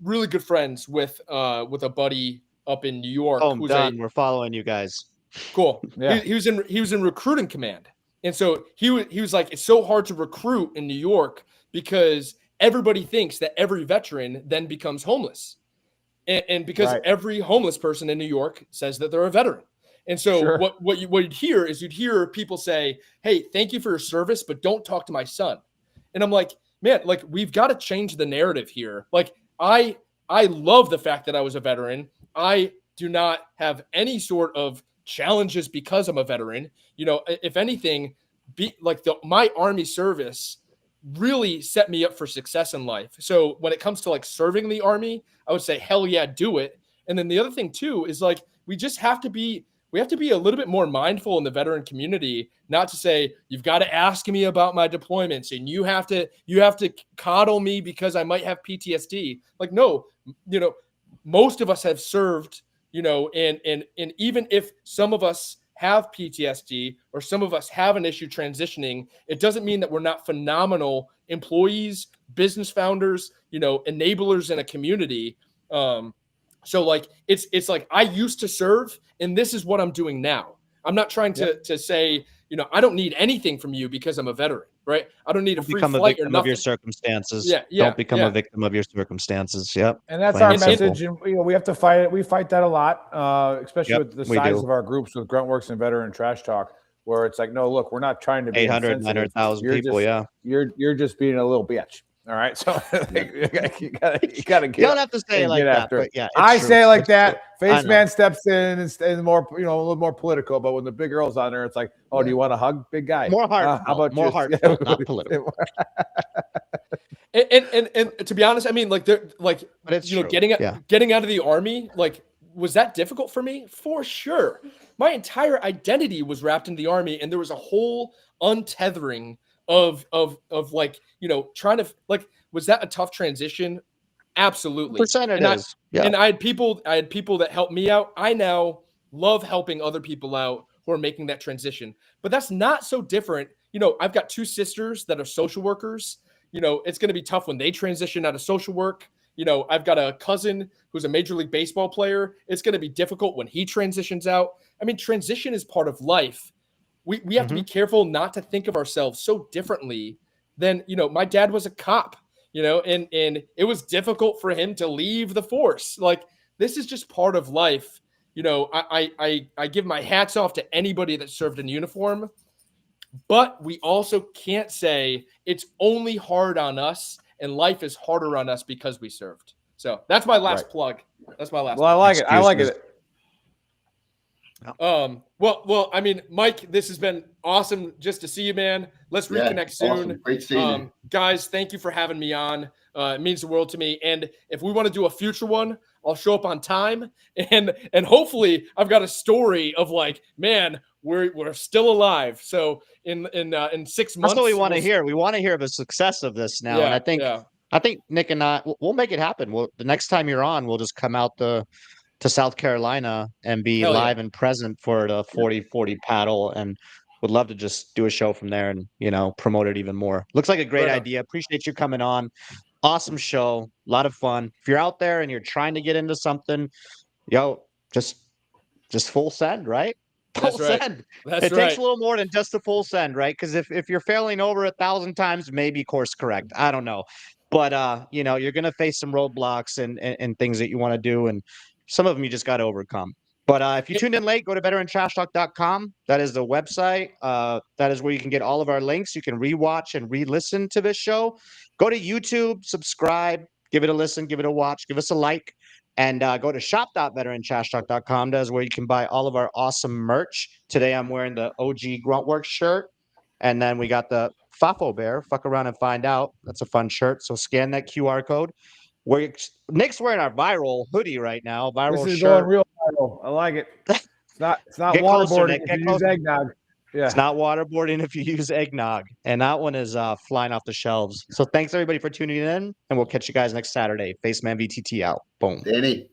really good friends with a buddy up in New York. We're following you guys. Cool. Yeah. He was in recruiting command. And so he was like, it's so hard to recruit in New York because everybody thinks that every veteran then becomes homeless. And because every homeless person in New York says that they're a veteran. And so what you'd hear is you'd hear people say, hey, thank you for your service, but don't talk to my son. And I'm like, man, like we've got to change the narrative here. Like I love the fact that I was a veteran. I do not have any sort of challenges because I'm a veteran. You know, if anything, my Army service really set me up for success in life. So when it comes to like serving the Army, I would say, hell yeah, do it. And then the other thing too, is like, we have to be a little bit more mindful in the veteran community, not to say, you've got to ask me about my deployments and you have to coddle me because I might have PTSD. Like, no, you know, most of us have served, you know, and even if some of us have PTSD or some of us have an issue transitioning, it doesn't mean that we're not phenomenal employees, business founders, you know, enablers in a community. So like, it's like, I used to serve and this is what I'm doing now. I'm not trying to say, you know, I don't need anything from you because I'm a veteran, right? I don't need a free flight or nothing. Of your circumstances. Yeah. Don't become a victim of your circumstances. Yep. And that's our message. And you know, we have to fight it. We fight that a lot, especially with the size of our groups with Gruntworks and Veteran Trash Talk, where it's like, no, look, we're not trying to be 900,000 people. You're just being a little bitch. All right, so you gotta get. You don't have to say it like that, but yeah, I say it like that. Face man steps in and more, you know, a little more political. But when the big girl's on there, it's like, oh, do you want a hug, big guy? More heart. How about more heart? Not political. and to be honest, I mean, like they're like, you know, getting out of the Army, like, was that difficult for me? For sure. My entire identity was wrapped in the Army, and there was a whole untethering of like, you know, trying to like, was that a tough transition? Absolutely. And I had people that helped me out. I now love helping other people out who are making that transition, but that's not so different. You know, I've got two sisters that are social workers. You know, it's going to be tough when they transition out of social work. You know, I've got a cousin who's a Major League Baseball player. It's going to be difficult when he transitions out. I mean, transition is part of life. We have to be careful not to think of ourselves so differently than, you know, my dad was a cop, you know, and it was difficult for him to leave the force. Like, this is just part of life. You know, I give my hats off to anybody that served in uniform, but we also can't say it's only hard on us and life is harder on us because we served. So that's my last plug. That's my last. Well, I like it. I like it. Well, I mean, Mike, this has been awesome just to see you, man. Let's reconnect soon. Awesome. Great seeing you. Guys, thank you for having me on. It means the world to me. And if we want to do a future one, I'll show up on time. And hopefully I've got a story of like, man, we're still alive. So in 6 months. That's what we want to hear. We want to hear the success of this now. Yeah, and I think Nick and I, we'll make it happen. The next time you're on, we'll just come out to South Carolina and be live and present for the 40-40 paddle, and would love to just do a show from there and, you know, promote it even more. Looks like a great idea. Appreciate you coming on. Awesome show. A lot of fun. If you're out there and you're trying to get into something, just full send, right? Full send. It takes a little more than just a full send, right? Because if you're failing over 1,000 times, maybe course correct. I don't know. But, you know, you're going to face some roadblocks and things that you want to do. And some of them you just got to overcome. But if you tuned in late, go to VeteranTrashTalk.com. That is the website. That is where you can get all of our links. You can rewatch and re-listen to this show. Go to YouTube, subscribe, give it a listen, give it a watch, give us a like, and go to shop.veterantrashtalk.com. That is where you can buy all of our awesome merch. Today I'm wearing the OG Gruntworks shirt, and then we got the Fafo Bear. Fuck around and find out. That's a fun shirt. So scan that QR code. Nick's wearing our viral hoodie right now. Viral this is shirt. going real viral. I like it. It's not waterboarding if you use eggnog. Yeah. It's not waterboarding if you use eggnog. And that one is flying off the shelves. So thanks everybody for tuning in, and we'll catch you guys next Saturday. Faceman VTT out. Boom. Danny.